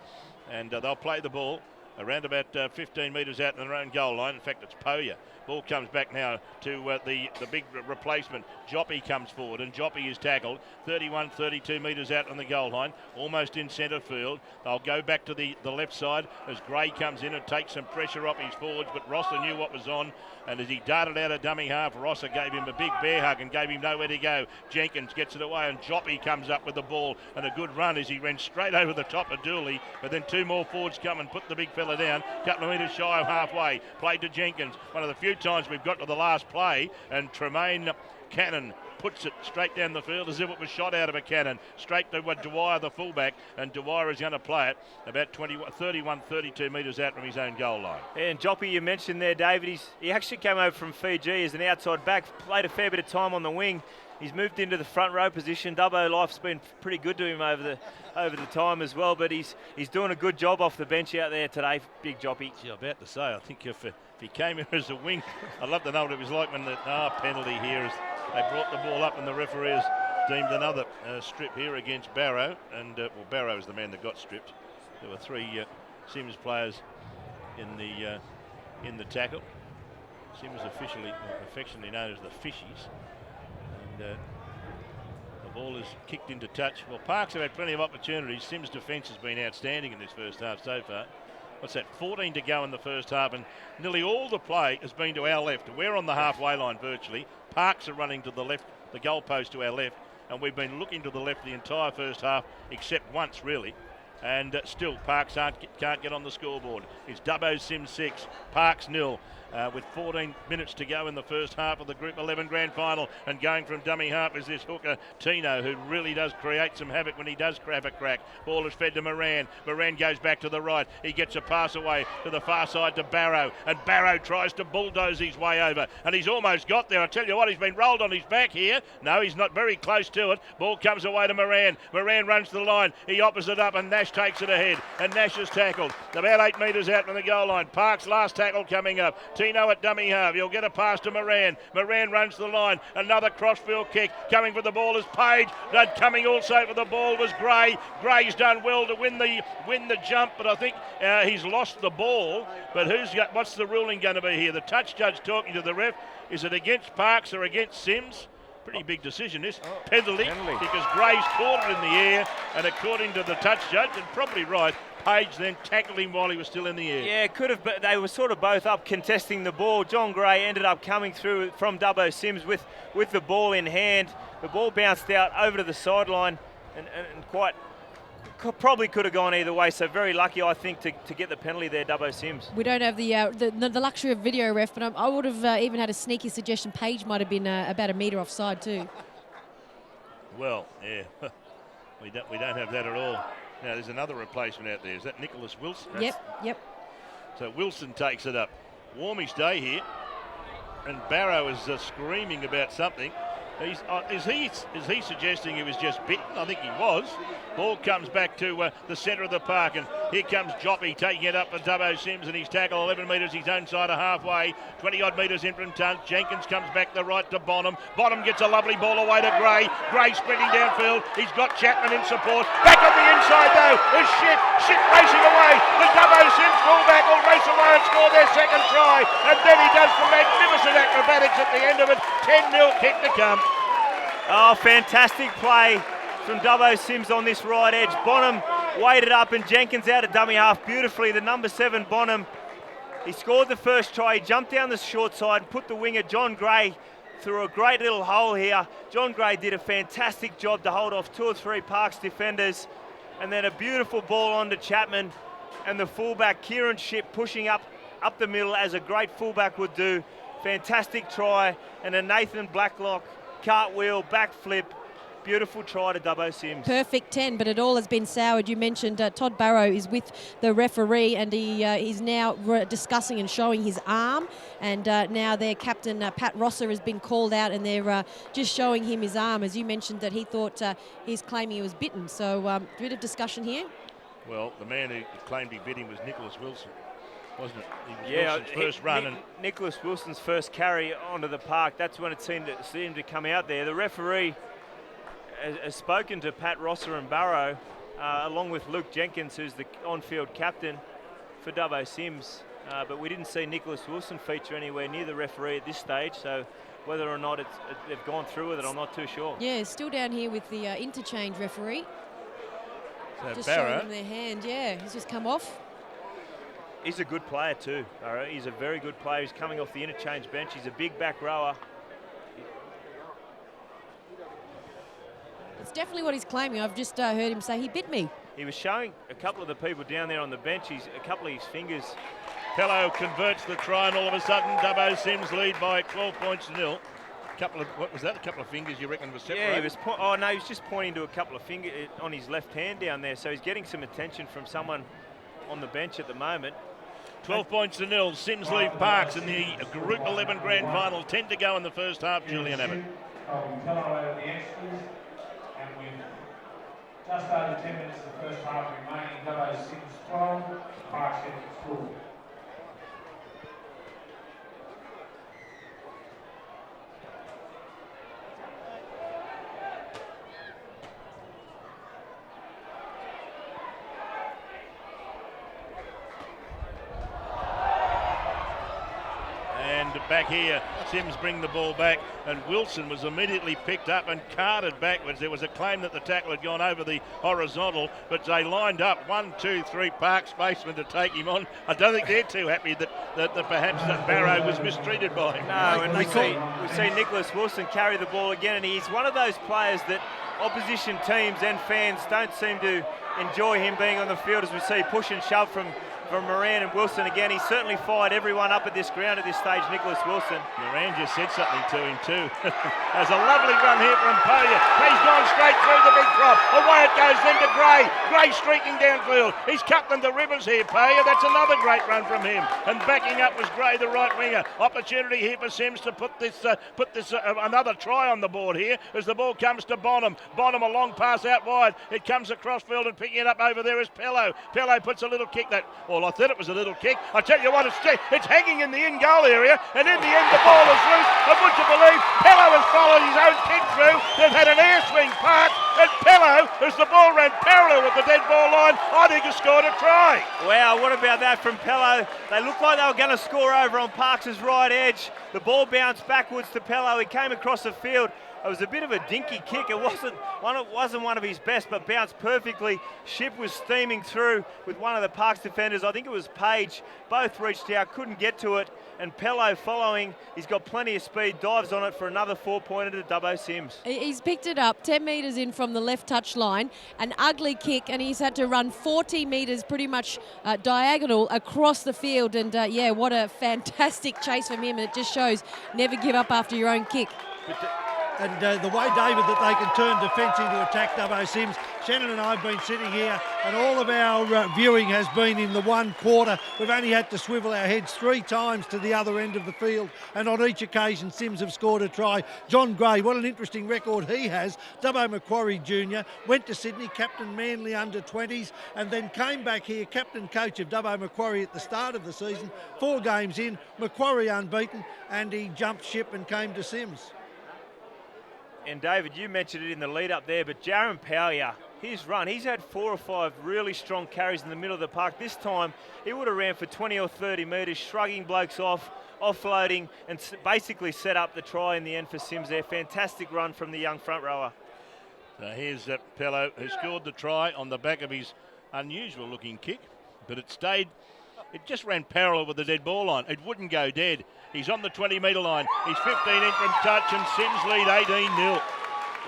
and they'll play the ball around about 15 metres out in their own goal line. In fact, it's Pauya. Ball comes back now to the big replacement. Joppy comes forward, and Joppy is tackled 31, 32 metres out on the goal line, almost in centre field. They'll go back to the left side as Gray comes in and takes some pressure off his forwards, but Rosser knew what was on, and as he darted out of dummy half, Rosser gave him a big bear hug and gave him nowhere to go. Jenkins gets it away, and Joppy comes up with the ball, and a good run as he ran straight over the top of Dooley, but then 2 more forwards come and put the big fella down, a couple of metres shy of halfway. Played to Jenkins, one of the few times we've got to the last play, and Tremaine Cannon puts it straight down the field as if it was shot out of a cannon, straight to Dwyer, the fullback, and Dwyer is going to play it about 31, 32 metres out from his own goal line. And Joppy, you mentioned there, David, he actually came over from Fiji as an outside back, played a fair bit of time on the wing. He's moved into the front row position. Dubbo life's been pretty good to him over the time as well, but he's doing a good job off the bench out there today, big Joppy. Gee, I'm about to say, I think if he came in as a wing, I'd love to know what it was like when the penalty here is they brought the ball up and the referees deemed another strip here against Barrow, and Barrow is the man that got stripped. There were 3 Sims players in the tackle. Sims affectionately known as the Fishies. And the ball is kicked into touch. Well, Parks have had plenty of opportunities. Sims' defence has been outstanding in this first half so far. What's that, 14 to go in the first half, and nearly all the play has been to our left. We're on the halfway line virtually. Parks are running to the left, the goalpost to our left, and we've been looking to the left the entire first half, except once really. And still, Parks can't get on the scoreboard. It's Dubbo Sims 6, Parks 0. With 14 minutes to go in the first half of the Group 11 Grand Final, and going from dummy half is this hooker Tino, who really does create some havoc when he does have a crack. Ball is fed to Moran. Moran goes back to the right. He gets a pass away to the far side to Barrow, and Barrow tries to bulldoze his way over, and he's almost got there. I tell you what, he's been rolled on his back here. No, he's not, very close to it. Ball comes away to Moran. Moran runs to the line. He offers it up, and Nash takes it ahead, and Nash is tackled about 8 metres out from the goal line. Parks' last tackle coming up. Tino at dummy half. He'll get a pass to Moran. Moran runs to the line. Another crossfield kick. Coming for the ball is Page. But coming also for the ball was Gray. Gray's done well to win the jump, but I think he's lost the ball. But what's the ruling going to be here? The touch judge talking to the ref. Is it against Parks or against Sims? Pretty big decision, this. Penalty, because Gray's caught it in the air, and according to the touch judge, and probably right, Page then tackled him while he was still in the air. Yeah, could have, but they were sort of both up contesting the ball. John Gray ended up coming through from Dubbo Sims with the ball in hand. The ball bounced out over to the sideline and probably could have gone either way. So very lucky, I think, to get the penalty there, Dubbo Sims. We don't have the luxury of video ref, but I would have even had a sneaky suggestion. Page might have been about a metre offside too. Well, yeah, we don't have that at all. Now, there's another replacement out there. Is that Nicholas Wilson? Yep. So Wilson takes it up. Warmish day here, and Barrow is screaming about something. Is he suggesting he was just bitten? I think he was. Ball comes back to the centre of the park, and here comes Joppy taking it up for Dubbo Sims, and he's tackled 11 metres his own side of halfway, 20-odd metres in from Tunt. Jenkins comes back to the right to Bonham. Bonham gets a lovely ball away to Gray. Gray sprinting downfield. He's got Chapman in support. Back on the inside though is Ship racing away. The Dubbo Sims fullback will race away and score their second try, and then he does some magnificent acrobatics at the end of it. 10-0 kick to come. Oh, fantastic play from Dubbo Sims on this right edge. Bonham weighted up and Jenkins out of dummy half beautifully. The number 7 Bonham, he scored the first try. He jumped down the short side and put the winger John Gray through a great little hole here. John Gray did a fantastic job to hold off 2 or 3 Parks defenders, and then a beautiful ball onto Chapman, and the fullback Kieran Ship pushing up the middle as a great fullback would do. Fantastic try, and a Nathan Blacklock cartwheel, backflip, beautiful try to Dubbo Sims. Perfect 10, but it all has been soured. You mentioned Todd Barrow is with the referee, and he's now discussing and showing his arm, and now their captain Pat Rosser has been called out, and they're just showing him his arm. As you mentioned that he thought he's claiming he was bitten, so a bit of discussion here. Well, the man who claimed he bit him was Nicholas Wilson, wasn't it? He was Wilson's first run. Nicholas Wilson's first carry onto the park, that's when it seemed to come out there. The referee has spoken to Pat Rosser and Barrow, along with Luke Jenkins, who's the on-field captain for Dubbo Sims. But we didn't see Nicholas Wilson feature anywhere near the referee at this stage, so whether or not they've gone through with it, I'm not too sure. Yeah, it's still down here with the interchange referee. So just Barrow, showing them their hand, yeah, he's just come off. He's a good player too, Barrow. He's a very good player. He's coming off the interchange bench. He's a big back rower. It's definitely what he's claiming. I've just heard him say he bit me. He was showing a couple of the people down there on the bench, a couple of his fingers. Pello converts the try, and all of a sudden Dubbo Sims lead by 12 points to 0. What was that? A couple of fingers you reckon was separated? Yeah, he was just pointing to a couple of fingers on his left hand down there, so he's getting some attention from someone on the bench at the moment. 12 points to 0. Sims lead Parks in the Group 11 Grand Final. 10 to go in the first half. Julian Abbott. Pello over the extras, and with just over 10 minutes of the first half remaining, Dubbo Sims 12, Parks 12. Back here, Sims bring the ball back, and Wilson was immediately picked up and carted backwards. There was a claim that the tackle had gone over the horizontal, but they lined up 1, 2, 3 Park spacemen to take him on. I don't think they're too happy that perhaps that Barrow was mistreated by him. No, and we see Nicholas Wilson carry the ball again, and he's one of those players that opposition teams and fans don't seem to enjoy him being on the field as we see push and shove from Moran and Wilson again. He's certainly fired everyone up at this ground at this stage, Nicholas Wilson. Moran just said something to him too. There's a lovely run here from Poya. He's gone straight through the big prop. Away it goes then to Gray. Gray streaking downfield. He's cut them to rivers here, Poya. That's another great run from him. And backing up was Gray, the right winger. Opportunity here for Sims to put this another try on the board here as the ball comes to Bonham. Bonham a long pass out wide. It comes across field and picking it up over there is Pello. Pello puts a little kick that. Well, I thought it was a little kick. I tell you what, it's hanging in the in-goal area, and in the end the ball is loose. And would you believe Pello has followed his own kick through? They've had an air swing Park, and Pello, as the ball ran parallel with the dead ball line, I think has scored a try. Wow, what about that from Pello? They looked like they were going to score over on Parks' right edge. The ball bounced backwards to Pello. He came across the field. It was a bit of a dinky kick. It wasn't one of his best, but bounced perfectly. Ship was steaming through with one of the Parks defenders. I think it was Page. Both reached out, couldn't get to it. And Pello following. He's got plenty of speed, dives on it for another 4-pointer to Dubbo Sims. He's picked it up 10 metres in from the left touch line. An ugly kick, and he's had to run 40 metres pretty much diagonal across the field. And yeah, what a fantastic chase from him. And it just shows never give up after your own kick. And the way, David, that they can turn defence into attack, Dubbo Sims. Shannon and I have been sitting here and all of our viewing has been in the one quarter. We've only had to swivel our heads 3 times to the other end of the field, and on each occasion Sims have scored a try. John Gray, what an interesting record he has. Dubbo Macquarie Jr. went to Sydney, captain Manly under-20s, and then came back here, captain coach of Dubbo Macquarie at the start of the season. 4 games in, Macquarie unbeaten, and he jumped ship and came to Sims. And David, you mentioned it in the lead up there, but Jaron Powyer, his run, he's had 4 or 5 really strong carries in the middle of the park. This time, he would have ran for 20 or 30 metres, shrugging blokes off, offloading, and basically set up the try in the end for Sims there. Fantastic run from the young front rower. So here's Pello, who scored the try on the back of his unusual looking kick, but it just ran parallel with the dead ball line. It wouldn't go dead. He's on the 20-metre line. He's 15 in from touch, and Sims lead 18-0.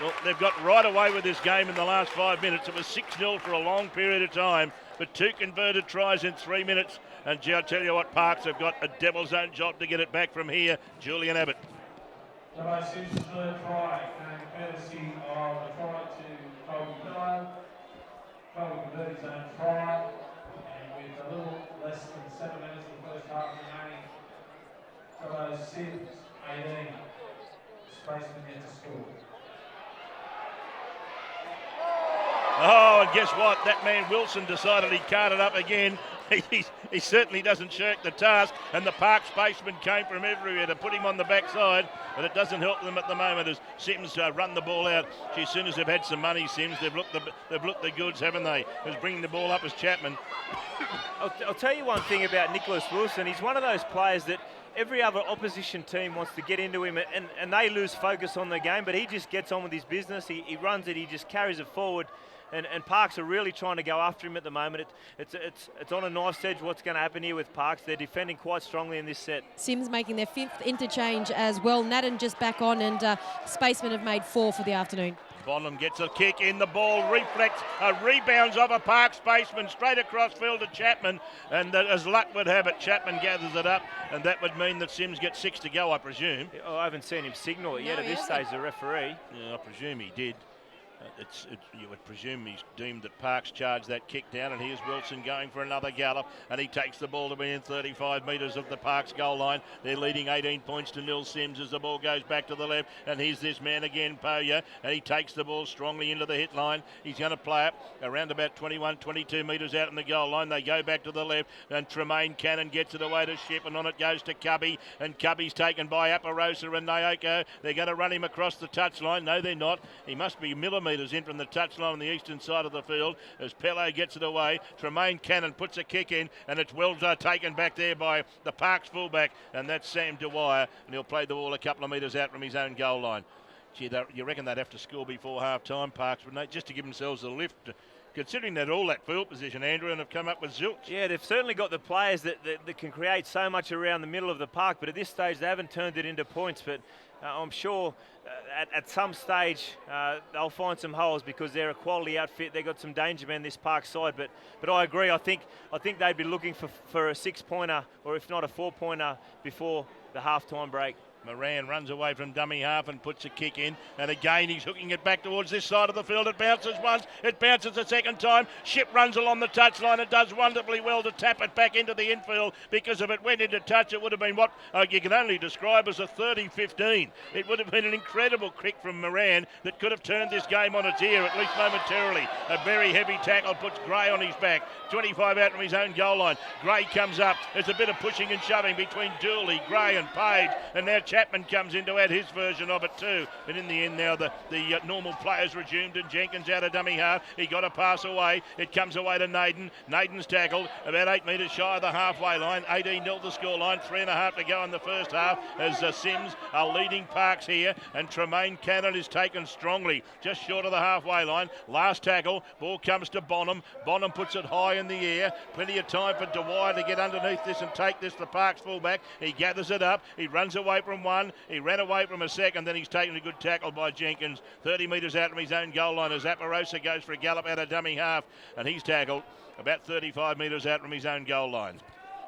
Well, they've got right away with this game in the last 5 minutes. It was 6-0 for a long period of time, but 2 converted tries in 3 minutes. And gee, I tell you what, Parks have got a devil's own job to get it back from here. Julian Abbott. Dubbo Sims' third try came courtesy of a try to Colby Pello. Colby converted his own try, and with a little less than 7 minutes in the first half remaining, Dubbo Sims 18. Spaceman yet to score. Oh, and guess what? That man Wilson decided he'd card it up again. He certainly doesn't shirk the task, and the Park spaceman came from everywhere to put him on the backside, but it doesn't help them at the moment as Sims run the ball out. As soon as they've had some money, Sims, they've looked the goods, haven't they? Who's bringing the ball up as Chapman. I'll tell you one thing about Nicholas Wilson. He's one of those players that every other opposition team wants to get into him, and they lose focus on the game, but he just gets on with his business. He runs it, he just carries it forward. And Parks are really trying to go after him at the moment. It's on a knife's edge what's going to happen here with Parks. They're defending quite strongly in this set. Sims making their 5th interchange as well. Nathan just back on, and Spacemen have made 4 for the afternoon. Bonham gets a kick in, the ball reflects, rebounds off a Park spaceman straight across field to Chapman, and as luck would have it, Chapman gathers it up, and that would mean that Sims gets 6 to go, I presume. I haven't seen him signal it yet at this stage, the referee. Yeah, I presume he did. You would presume he's deemed that Parks charged that kick down, and here's Wilson going for another gallop, and he takes the ball to within 35 metres of the Parks goal line. They're leading 18 points to 0 Sims as the ball goes back to the left, and here's this man again, Poya, and he takes the ball strongly into the hit line. He's going to play it around about 21, 22 metres out in the goal line. They go back to the left, and Tremaine Cannon gets it away to Ship, and on it goes to Cubby, and Cubby's taken by Aparosa and Naoko. They're going to run him across the touchline. No, they're not. He must be millimetres in from the touchline on the eastern side of the field as Pello gets it away. Tremaine Cannon puts a kick in, and it's well taken back there by the Parks fullback, and that's Sam Dwyer, and he'll play the ball a couple of metres out from his own goal line. Gee, you reckon they'd have to score before half-time, Parks, wouldn't they, just to give themselves a lift, considering that all that field position, Andrew, and have come up with zilch. Yeah, they've certainly got the players that can create so much around the middle of the park, but at this stage they haven't turned it into points. But I'm sure at some stage they'll find some holes because they're a quality outfit. They've got some danger men this park side, but I agree. I think they'd be looking for a 6-pointer, or if not a 4-pointer, before the half-time break. Moran runs away from dummy half and puts a kick in, and again he's hooking it back towards this side of the field. It bounces once, it bounces a second time. Ship runs along the touchline and does wonderfully well to tap it back into the infield, because if it went into touch it would have been what you can only describe as a 30-15. It would have been an incredible kick from Moran that could have turned this game on its ear, at least momentarily. A very heavy tackle puts Gray on his back, 25 out from his own goal line. Gray comes up, there's a bit of pushing and shoving between Dooley, Gray and Page, and now Chapman comes in to add his version of it too. But in the end now the normal players resumed, and Jenkins out of dummy half. He got a pass away. It comes away to Naden. Naden's tackled about 8 metres shy of the halfway line. 18-0 the scoreline. 3.5 to go in the first half as Sims are leading Parks here, and Tremaine Cannon is taken strongly just short of the halfway line. Last tackle. Ball comes to Bonham. Bonham puts it high in the air. Plenty of time for Dwyer to get underneath this and take this to Parks fullback. He gathers it up. He runs away from one. He ran away from a second, then he's taken a good tackle by Jenkins. 30 metres out from his own goal line as Aparosa goes for a gallop out of dummy half, and he's tackled about 35 metres out from his own goal line.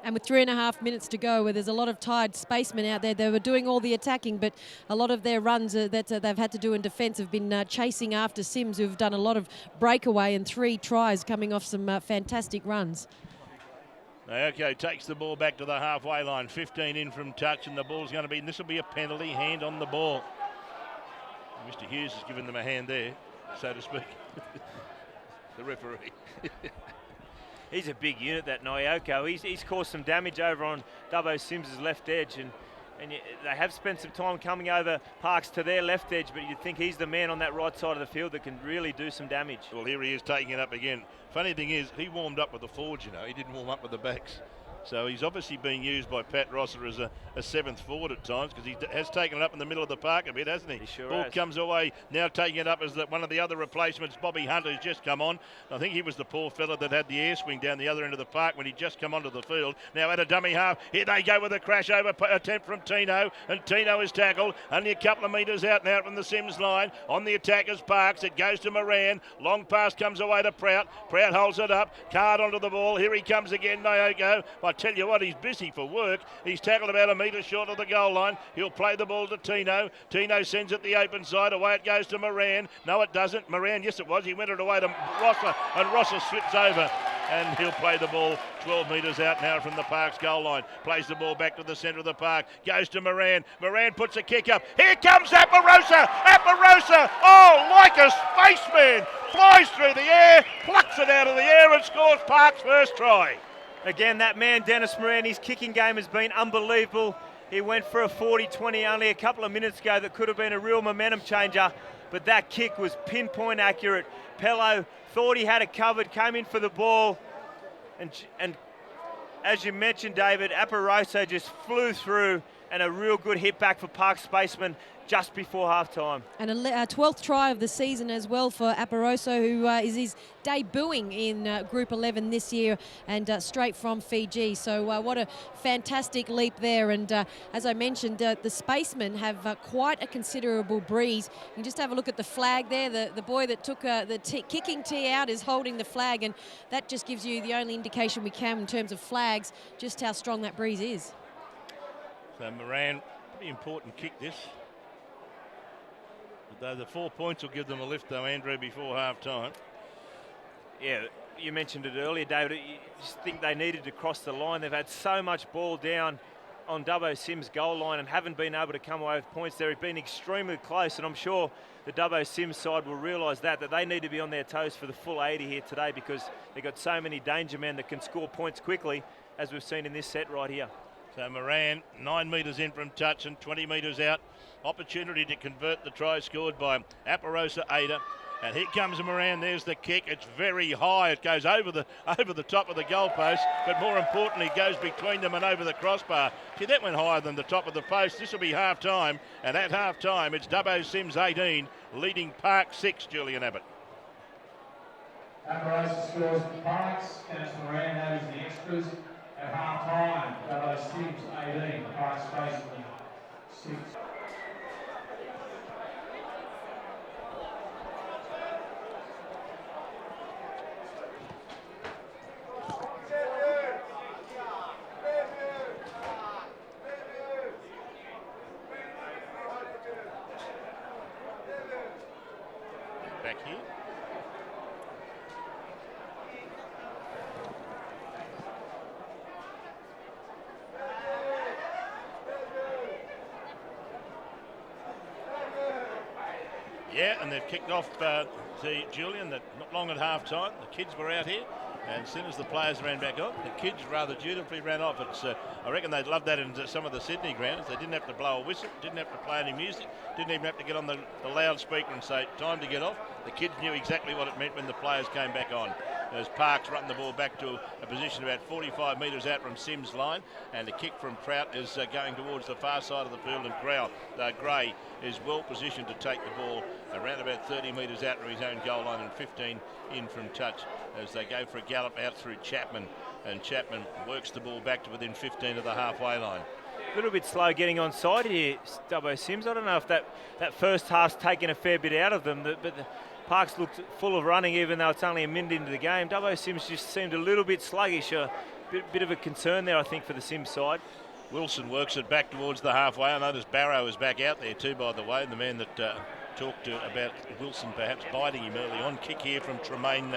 And with 3.5 minutes to go, where there's a lot of tired spacemen out there, they were doing all the attacking, but a lot of their runs that they've had to do in defence have been chasing after Sims, who've done a lot of breakaway and 3 tries coming off some fantastic runs. Okay, takes the ball back to the halfway line. 15 in from touch, and the ball's going to be, and this will be a penalty, hand on the ball. Mr. Hughes has given them a hand there, so to speak. The referee. He's a big unit, that Nyoko. He's caused some damage over on Dubbo Sims' left edge, and they have spent some time coming over Parks to their left edge, but you'd think he's the man on that right side of the field that can really do some damage. Well, here he is taking it up again. Funny thing is, he warmed up with the forwards, you know. He didn't warm up with the backs. So he's obviously being used by Pat Rosser as a 7th forward at times, because he has taken it up in the middle of the park a bit, hasn't he? He sure Ball has. comes away, now taking it up as one of the other replacements, Bobby Hunter, who's just come on. I think he was the poor fella that had the air swing down the other end of the park when he just come onto the field. Now at a dummy half, here they go with a crash over attempt from Tino, and Tino is tackled, only a couple of metres out now from the Sims line. On the attackers, Parks, it goes to Moran. Long pass comes away to Prout. Prout holds it up, Card onto the ball. Here he comes again, Nyoko. I tell you what, he's busy for work. He's tackled about a metre short of the goal line. He'll play the ball to Tino. Tino sends it the open side. Away it goes to Moran. No, it doesn't. Moran, yes, it was. He went it away to Rosser, and Rosser slips over, and he'll play the ball 12 metres out now from the Parks goal line. Plays the ball back to the centre of the park. Goes to Moran. Moran puts a kick up. Here comes Aparosa. Aparosa, oh, like a spaceman, flies through the air, plucks it out of the air, and scores Parks' first try. Again, that man, Dennis Moran, his kicking game has been unbelievable. He went for a 40-20 only a couple of minutes ago that could have been a real momentum changer, but that kick was pinpoint accurate. Pello thought he had it covered, came in for the ball, and as you mentioned, David, Aparosa just flew through, and a real good hit back for Park spaceman just before half-time. And a 12th try of the season as well for Aparosa, who is his debuting in Group 11 this year, and straight from Fiji. So what a fantastic leap there. And as I mentioned, the spacemen have quite a considerable breeze. You can just have a look at the flag there. The boy that took the kicking tee out is holding the flag, and that just gives you the only indication we can in terms of flags, just how strong that breeze is. So Moran, pretty important kick this. The 4 points will give them a lift, though, Andrew, before half-time. Yeah, you mentioned it earlier, David. You just think they needed to cross the line. They've had so much ball down on Dubbo Sims' goal line and haven't been able to come away with points there. They've been extremely close, and I'm sure the Dubbo Sims side will realise that they need to be on their toes for the full 80 here today, because they've got so many danger men that can score points quickly, as we've seen in this set right here. So Moran, 9 metres in from touch and 20 metres out. Opportunity to convert the try scored by Aparosa Ada. And here comes Moran. There's the kick. It's very high. It goes over the top of the goalpost, but more importantly, it goes between them and over the crossbar. See, that went higher than the top of the post. This will be half time, and at half time, it's Dubbo Sims 18 leading Park 6. Julian Abbott. Apparatus scores Parks, Councillor Moran, that is the extras. At half time, Dubbo Sims 18, Parks Spaceman 6. Back here. Yeah, and they've kicked off to Julian that not long at half time. The kids were out here, and as soon as the players ran back on, the kids rather dutifully ran off. It's, I reckon they'd love that in some of the Sydney grounds. They didn't have to blow a whistle, didn't have to play any music, didn't even have to get on the loudspeaker and say, time to get off. The kids knew exactly what it meant when the players came back on. As Parks run the ball back to a position about 45 metres out from Sims' line, and the kick from Trout is going towards the far side of the field, and Gray is well positioned to take the ball around about 30 metres out from his own goal line and 15 in from touch as they go for a gallop out through Chapman, and Chapman works the ball back to within 15 of the halfway line. A little bit slow getting on side here, Dubbo Sims. I don't know if that first half's taken a fair bit out of them, but the Parks looked full of running even though it's only a minute into the game. Dubbo Sims just seemed a little bit sluggish. A bit of a concern there, I think, for the Sims side. Wilson works it back towards the halfway. I notice Barrow is back out there too, by the way, the man that talked to about Wilson perhaps biting him early on. Kick here from Tremaine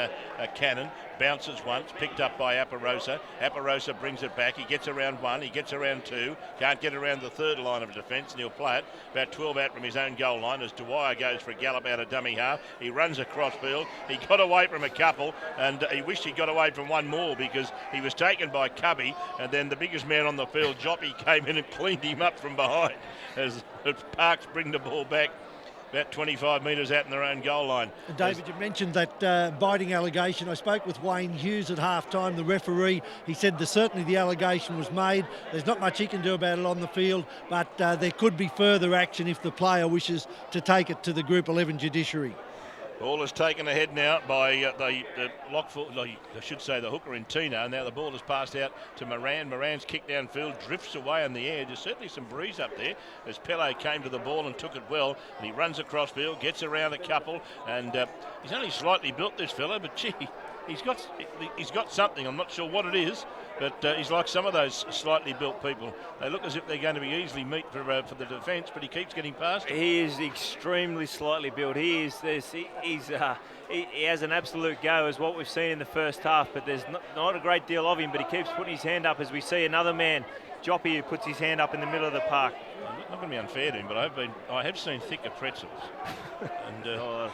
Cannon. Bounces once, picked up by Aparosa. Aparosa brings it back. He gets around one, he gets around two. Can't get around the third line of defence, and he'll play it about 12 out from his own goal line as Dwyer goes for a gallop out of dummy half. He runs across field. He got away from a couple, and he wished he got away from one more because he was taken by Cubby, and then the biggest man on the field, Joppy, came in and cleaned him up from behind as Parks bring the ball back about 25 metres out in their own goal line. David, you mentioned that biting allegation. I spoke with Wayne Hughes at half-time, the referee. He said that certainly the allegation was made. There's not much he can do about it on the field, but there could be further action if the player wishes to take it to the Group 11 judiciary. Ball is taken ahead now by the Lockfoot, I should say the hooker in Tina. Now the ball is passed out to Moran. Moran's kick downfield, drifts away in the air. There's certainly some breeze up there as Pele came to the ball and took it well. And he runs across field, gets around a couple, and he's only slightly built, this fella, but gee, he's got something. I'm not sure what it is, but he's like some of those slightly built people. They look as if they're going to be easily meat for the defence, but he keeps getting past them. He is extremely slightly built. He has an absolute go, as what we've seen in the first half, but there's not a great deal of him, but he keeps putting his hand up as we see another man, Joppy, who puts his hand up in the middle of the park. I'm not going to be unfair to him, but I have seen thicker pretzels. And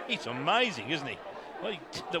he's amazing, isn't he?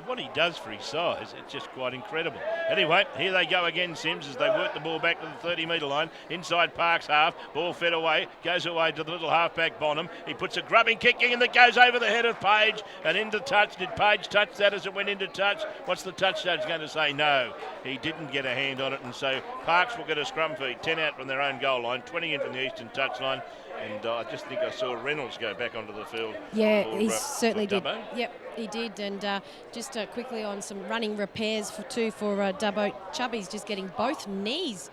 What he does for his size, it's just quite incredible. Anyway, here they go again, Sims, as they work the ball back to the 30-metre line. Inside Park's half, ball fed away, goes away to the little halfback Bonham. He puts a grubbing kick in that goes over the head of Page and into touch. Did Page touch that as it went into touch? What's the touch judge going to say? No, he didn't get a hand on it, and so Parks will get a scrum feed, 10 out from their own goal line, 20 in from the eastern touch line. And I just think I saw Reynolds go back onto the field. Yeah, he certainly did. Dubbo. Yep, he did. And just quickly on some running repairs for Dubbo. Chubby's just getting both knees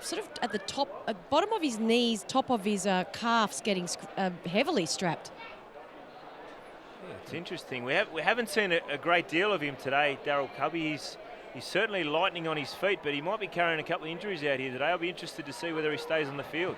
sort of at the top, bottom of his knees, top of his calves getting heavily strapped. Yeah, it's interesting. We haven't seen a great deal of him today, Daryl Cubby. He's certainly lightning on his feet, but he might be carrying a couple of injuries out here today. I'll be interested to see whether he stays on the field.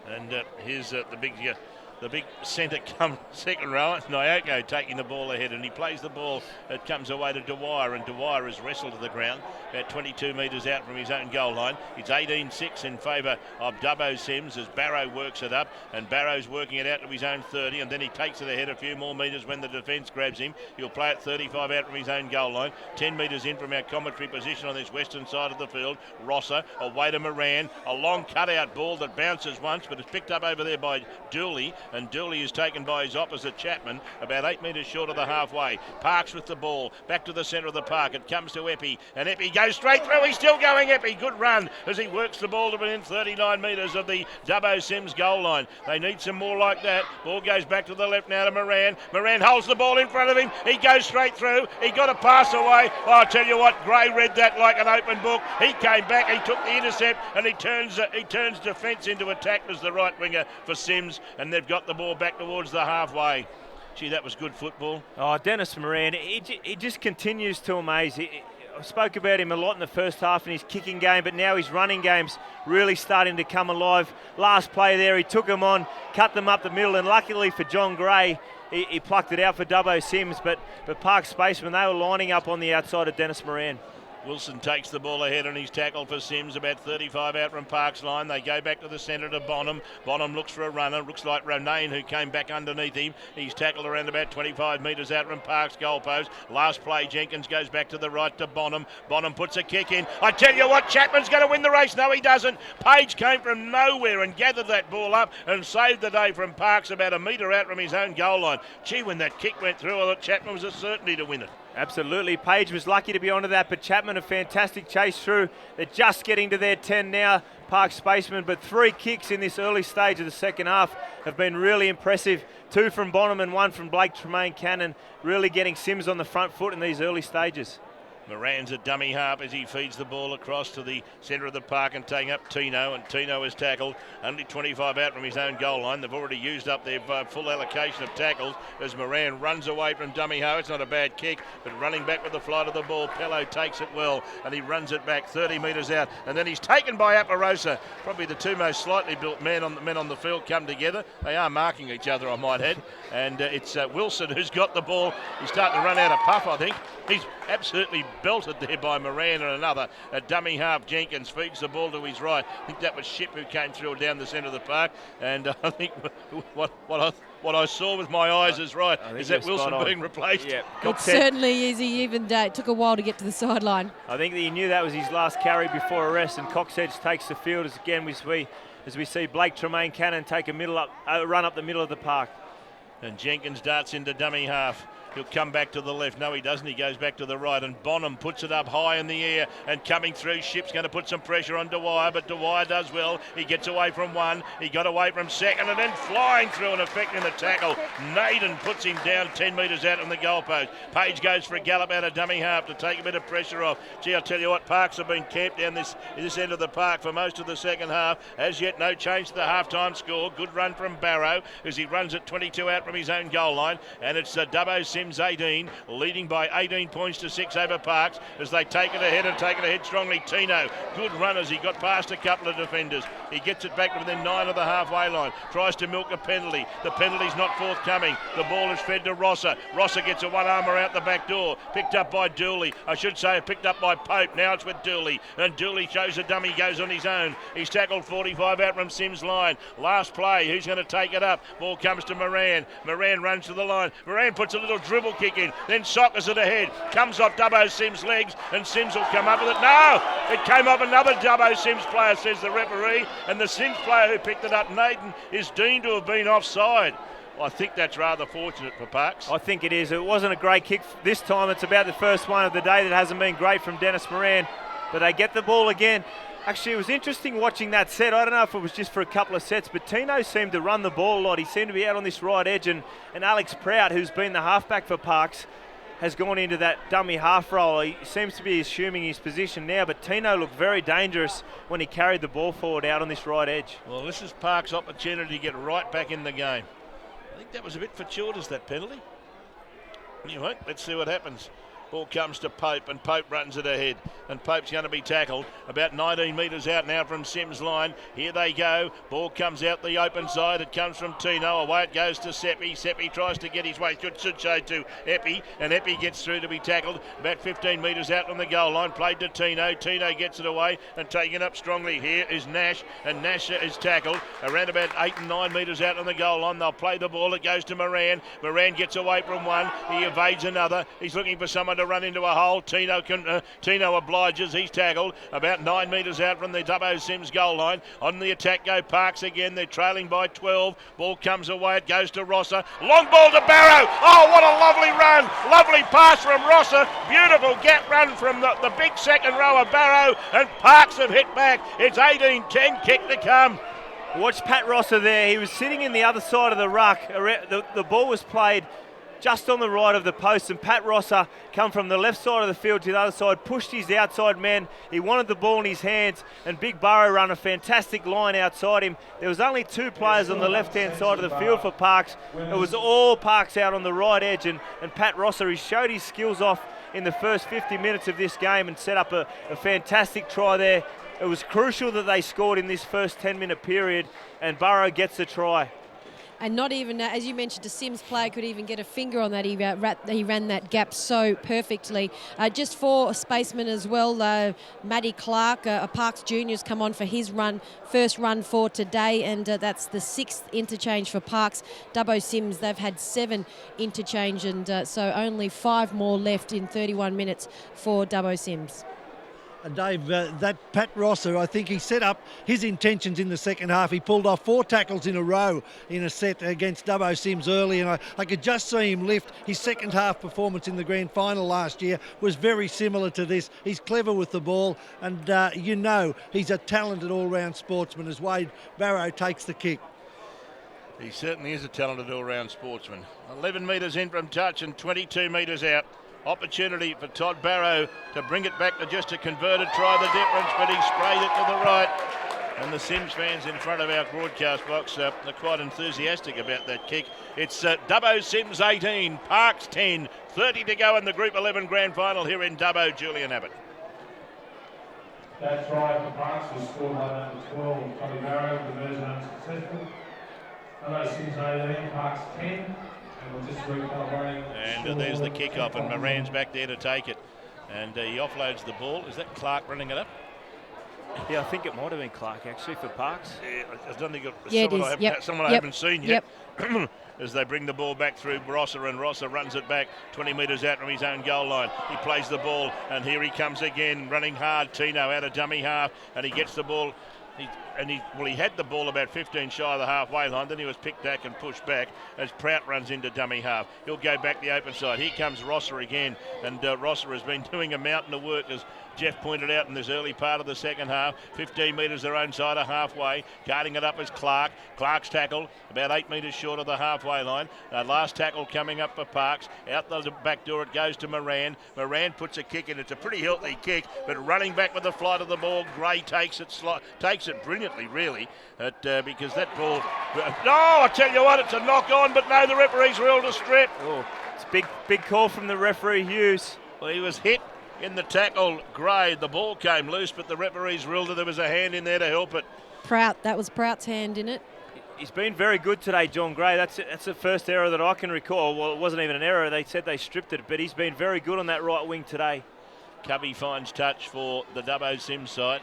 And here's the big centre come second row, Nyoko taking the ball ahead, and he plays the ball. It comes away to Dwyer, and Dwyer is wrestled to the ground about 22 metres out from his own goal line. It's 18-6 in favour of Dubbo Sims as Barrow works it up, and Barrow's working it out to his own 30, and then he takes it ahead a few more metres when the defence grabs him. He'll play it 35 out from his own goal line, 10 metres in from our commentary position on this western side of the field. Rosser away to Moran, a long cutout ball that bounces once, but it's picked up over there by Dooley, and Dooley is taken by his opposite Chapman, about 8 metres short of the halfway. Parks with the ball, back to the centre of the park. It comes to Epi, and Epi goes straight through. He's still going, Epi. Good run as he works the ball to within 39 metres of the Dubbo Sims goal line. They need some more like that. Ball goes back to the left now to Moran. Moran holds the ball in front of him. He goes straight through. He got a pass away. Oh, I'll tell you what, Gray read that like an open book. He came back, he took the intercept, and he turns defence into attack as the right winger for Sims, and they've got the ball back towards the halfway. Gee, that was good football. Oh, Dennis Moran, he just continues to amaze. I spoke about him a lot in the first half in his kicking game, but now his running game's really starting to come alive. Last play there, he took them on, cut them up the middle, and luckily for John Gray, he plucked it out for Dubbo Sims, but Park Spaceman, they were lining up on the outside of Dennis Moran. Wilson takes the ball ahead on his tackle for Sims, about 35 out from Park's line. They go back to the centre to Bonham. Bonham looks for a runner. Looks like Ronayne, who came back underneath him. He's tackled around about 25 metres out from Park's goalpost. Last play, Jenkins goes back to the right to Bonham. Bonham puts a kick in. I tell you what, Chapman's going to win the race. No, he doesn't. Page came from nowhere and gathered that ball up and saved the day from Parks about a metre out from his own goal line. Gee, when that kick went through, I thought Chapman was a certainty to win it. Absolutely. Page was lucky to be onto that, but Chapman a fantastic chase through. They're just getting to their 10 now, Park Spaceman, but 3 kicks in this early stage of the second half have been really impressive. 2 from Bonham and 1 from Blake Tremaine Cannon, really getting Sims on the front foot in these early stages. Moran's a dummy half as he feeds the ball across to the centre of the park and taking up Tino, and Tino is tackled only 25 out from his own goal line. They've already used up their full allocation of tackles as Moran runs away from dummy half. It's not a bad kick, but running back with the flight of the ball, Pello takes it well and he runs it back 30 metres out, and then he's taken by Aparosa. Probably the two most slightly built men on the field come together. They are marking each other, I might add, and it's Wilson who's got the ball. He's starting to run out of puff, I think. He's absolutely belted there by Moran, and another. A dummy half, Jenkins feeds the ball to his right. I think that was Ship who came through down the centre of the park, and I think what I saw with my eyes is right. Is that Wilson being replaced? Yeah, It certainly is. He even took a while to get to the sideline. I think that he knew that was his last carry before arrest, and Coxedge takes the field as we see Blake Tremaine Cannon take a run up the middle of the park. And Jenkins darts into dummy half. He'll come back to the left. No, he doesn't. He goes back to the right. And Bonham puts it up high in the air. And coming through, Ship's going to put some pressure on Dwyer. But Dwyer does well. He gets away from one. He got away from second. And then flying through and affecting the tackle. Naden puts him down 10 metres out on the goalpost. Page goes for a gallop out of dummy half to take a bit of pressure off. Gee, I'll tell you what, Parks have been camped down this end of the park for most of the second half. As yet, no change to the half-time score. Good run from Barrow as he runs at 22 out from his own goal line. And it's Dubbo Sims 18, leading by 18 points to 6 over Parks as they take it ahead strongly. Tino, good run as he got past a couple of defenders. He gets it back to within 9 of the halfway line, tries to milk a penalty. The penalty's not forthcoming. The ball is fed to Rosser. Rosser gets a one-armer out the back door, picked up by Dooley. I should say picked up by Pope. Now it's with Dooley, and Dooley shows a dummy, goes on his own. He's tackled 45 out from Sims' line. Last play, who's going to take it up? Ball comes to Moran. Moran runs to the line. Moran puts a little dribble kick in, then sockers it ahead, comes off Dubbo Sims' legs, and Sims will come up with it. No, it came off another Dubbo Sims player, says the referee, and the Sims player who picked it up, Naden, is deemed to have been offside. I think that's rather fortunate for Parks. I think it is. It wasn't a great kick this time. It's about the first one of the day that hasn't been great from Dennis Moran, but they get the ball again. Actually, it was interesting watching that set. I don't know if it was just for a couple of sets, but Tino seemed to run the ball a lot. He seemed to be out on this right edge, and Alex Prout, who's been the halfback for Parks, has gone into that dummy half role. He seems to be assuming his position now, but Tino looked very dangerous when he carried the ball forward out on this right edge. Well, this is Parks' opportunity to get right back in the game. I think that was a bit fortuitous, that penalty. Anyway, let's see what happens. Ball comes to Pope, and Pope runs it ahead, and Pope's going to be tackled about 19 metres out now from Sims' line. Here they go. Ball comes out the open side. It comes from Tino. Away it goes to Seppi. Seppi tries to get his way. Should show to Epi, and Epi gets through to be tackled about 15 metres out on the goal line. Played to Tino. Tino gets it away and taken up strongly. Here is Nash, and Nash is tackled around about 8 and 9 metres out on the goal line. They'll play the ball. It goes to Moran. Moran gets away from one. He evades another. He's looking for someone to run into a hole. Tino obliges. He's tackled about 9 metres out from the Dubbo Sims goal line. On the attack go Parks again. They're trailing by 12. Ball comes away. It goes to Rosser. Long ball to Barrow. Oh, what a lovely run. Lovely pass from Rosser. Beautiful gap run from the big second row of Barrow. And Parks have hit back. It's 18-10. Kick to come. Watch Pat Rosser there. He was sitting in the other side of the ruck. The ball was played just on the right of the post, and Pat Rosser come from the left side of the field to the other side, pushed his outside man. He wanted the ball in his hands, and Big Burrow run a fantastic line outside him. There was only 2 players on the left-hand side of the field for Parks. It was all Parks out on the right edge, and Pat Rosser, he showed his skills off in the first 50 minutes of this game and set up a fantastic try there. It was crucial that they scored in this first 10-minute period, and Burrow gets the try. And not even, as you mentioned, a Sims player could even get a finger on that. He ran that gap so perfectly. Just for Spaceman as well, Matty Clark, a Parks Jr. has come on for his first run for today, and that's the 6th interchange for Parks. Dubbo Sims, they've had 7 interchange, and so only 5 more left in 31 minutes for Dubbo Sims. And Dave, that Pat Rosser, I think he set up his intentions in the second half. He pulled off 4 tackles in a row in a set against Dubbo Sims early, and I could just see him lift. His second half performance in the grand final last year was very similar to this. He's clever with the ball, and he's a talented all-round sportsman as Wade Barrow takes the kick. He certainly is a talented all-round sportsman. 11 metres in from touch and 22 metres out. Opportunity for Todd Barrow to bring it back to just a converted try the difference, but he sprayed it to the right. And the Sims fans in front of our broadcast box are quite enthusiastic about that kick. It's Dubbo Sims 18, Parks 10, 30 to go in the Group 11 grand final here in Dubbo. Julian Abbott. That try for Parks was scored by number 12, Tommy Barrow, conversion unsuccessful. Dubbo Sims 18, Parks 10. And there's the kick-off, and Moran's back there to take it. And he offloads the ball. Is that Clark running it up? Yeah, I think it might have been Clark, actually, for Parks. Yeah, I don't think someone I haven't seen yet. Yep. As they bring the ball back through Rosser, and Rosser runs it back 20 metres out from his own goal line. He plays the ball, and here he comes again, running hard. Tino out of dummy half, and he gets the ball. He had the ball about 15 shy of the halfway line, then he was picked back and pushed back as Prout runs into dummy half. He'll go back the open side. Here comes Rosser again, and Rosser has been doing a mountain of work, as Jeff pointed out in this early part of the second half. 15 metres their own side of halfway. Guarding it up is Clark. Clark's tackle about 8 metres short of the halfway line. Last tackle coming up for Parks. Out the back door it goes to Moran. Moran puts a kick in. It's a pretty healthy kick, but running back with the flight of the ball, Gray takes it brilliantly, really, because that ball... No, I tell you what, it's a knock on, but no, the referee's ruled a strip. Oh, it's a big call from the referee, Hughes. Well, he was hit in the tackle, Gray. The ball came loose, but the referee's ruled that there was a hand in there to help it. That was Prout's hand in it. He's been very good today, John Gray. That's the first error that I can recall. Well, it wasn't even an error. They said they stripped it, but he's been very good on that right wing today. Cubby finds touch for the Dubbo Sims side.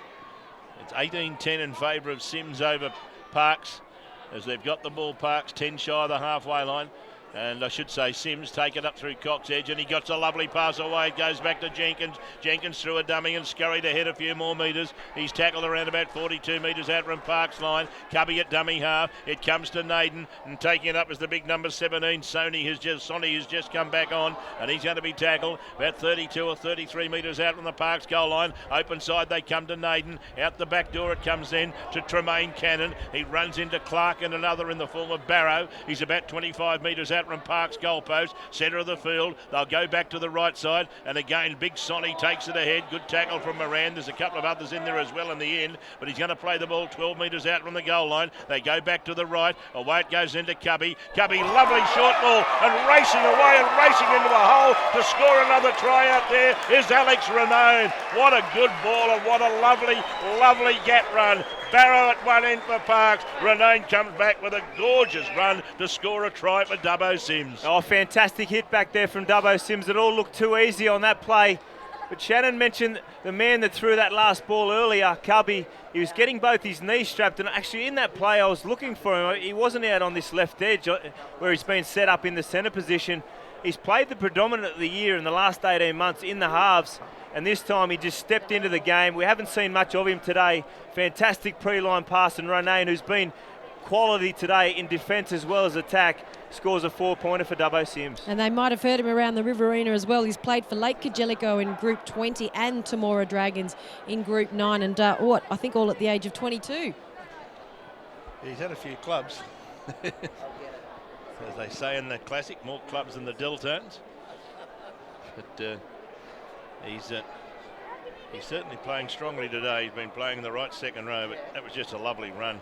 It's 18-10 in favour of Sims over Parks, as they've got the ball. Parks 10 shy of the halfway line. And I should say Sims take it up through Cox Edge, and he got a lovely pass away. It goes back to Jenkins. Jenkins through a dummy and scurried ahead a few more metres. He's tackled around about 42 metres out from Parks line. Cubby at dummy half. It comes to Naden, and taking it up is the big number 17. Sonny has just come back on, and he's going to be tackled about 32 or 33 metres out from the Parks goal line. Open side they come to Naden. Out the back door it comes in to Tremaine Cannon. He runs into Clark and another in the form of Barrow. He's about 25 metres out from Parks goalpost, centre of the field. They'll go back to the right side, and again Big Sonny takes it ahead. Good tackle from Moran. There's a couple of others in there as well in the end, but he's going to play the ball 12 metres out from the goal line. They go back to the right. Away it goes into Cubby. Cubby, lovely short ball, and racing away and racing into a hole to score another try out there is Alex Renone. What a good ball, and what a lovely gap run. Barrow at one end for Parks. Renone comes back with a gorgeous run to score a try for Dubbo Sims. Oh, fantastic hit back there from Dubbo Sims. It all looked too easy on that play. But Shannon mentioned the man that threw that last ball earlier, Cubby. He was getting both his knees strapped, and actually in that play I was looking for him. He wasn't out on this left edge where he's been set up in the centre position. he's played the predominant of the year in the last 18 months in the halves, and this time he just stepped into the game. We haven't seen much of him today. Fantastic pre-line pass, and Ronayne, who's been quality today in defence as well as attack, scores a 4-pointer for Dubbo Sims. And they might have heard him around the Riverina as well. He's played for Lake Kajelico in Group 20 and Temora Dragons in Group 9, and I think all at the age of 22. He's had a few clubs. As they say in the classic, more clubs than the Diltones. But he's certainly playing strongly today. He's been playing in the right second row, but that was just a lovely run,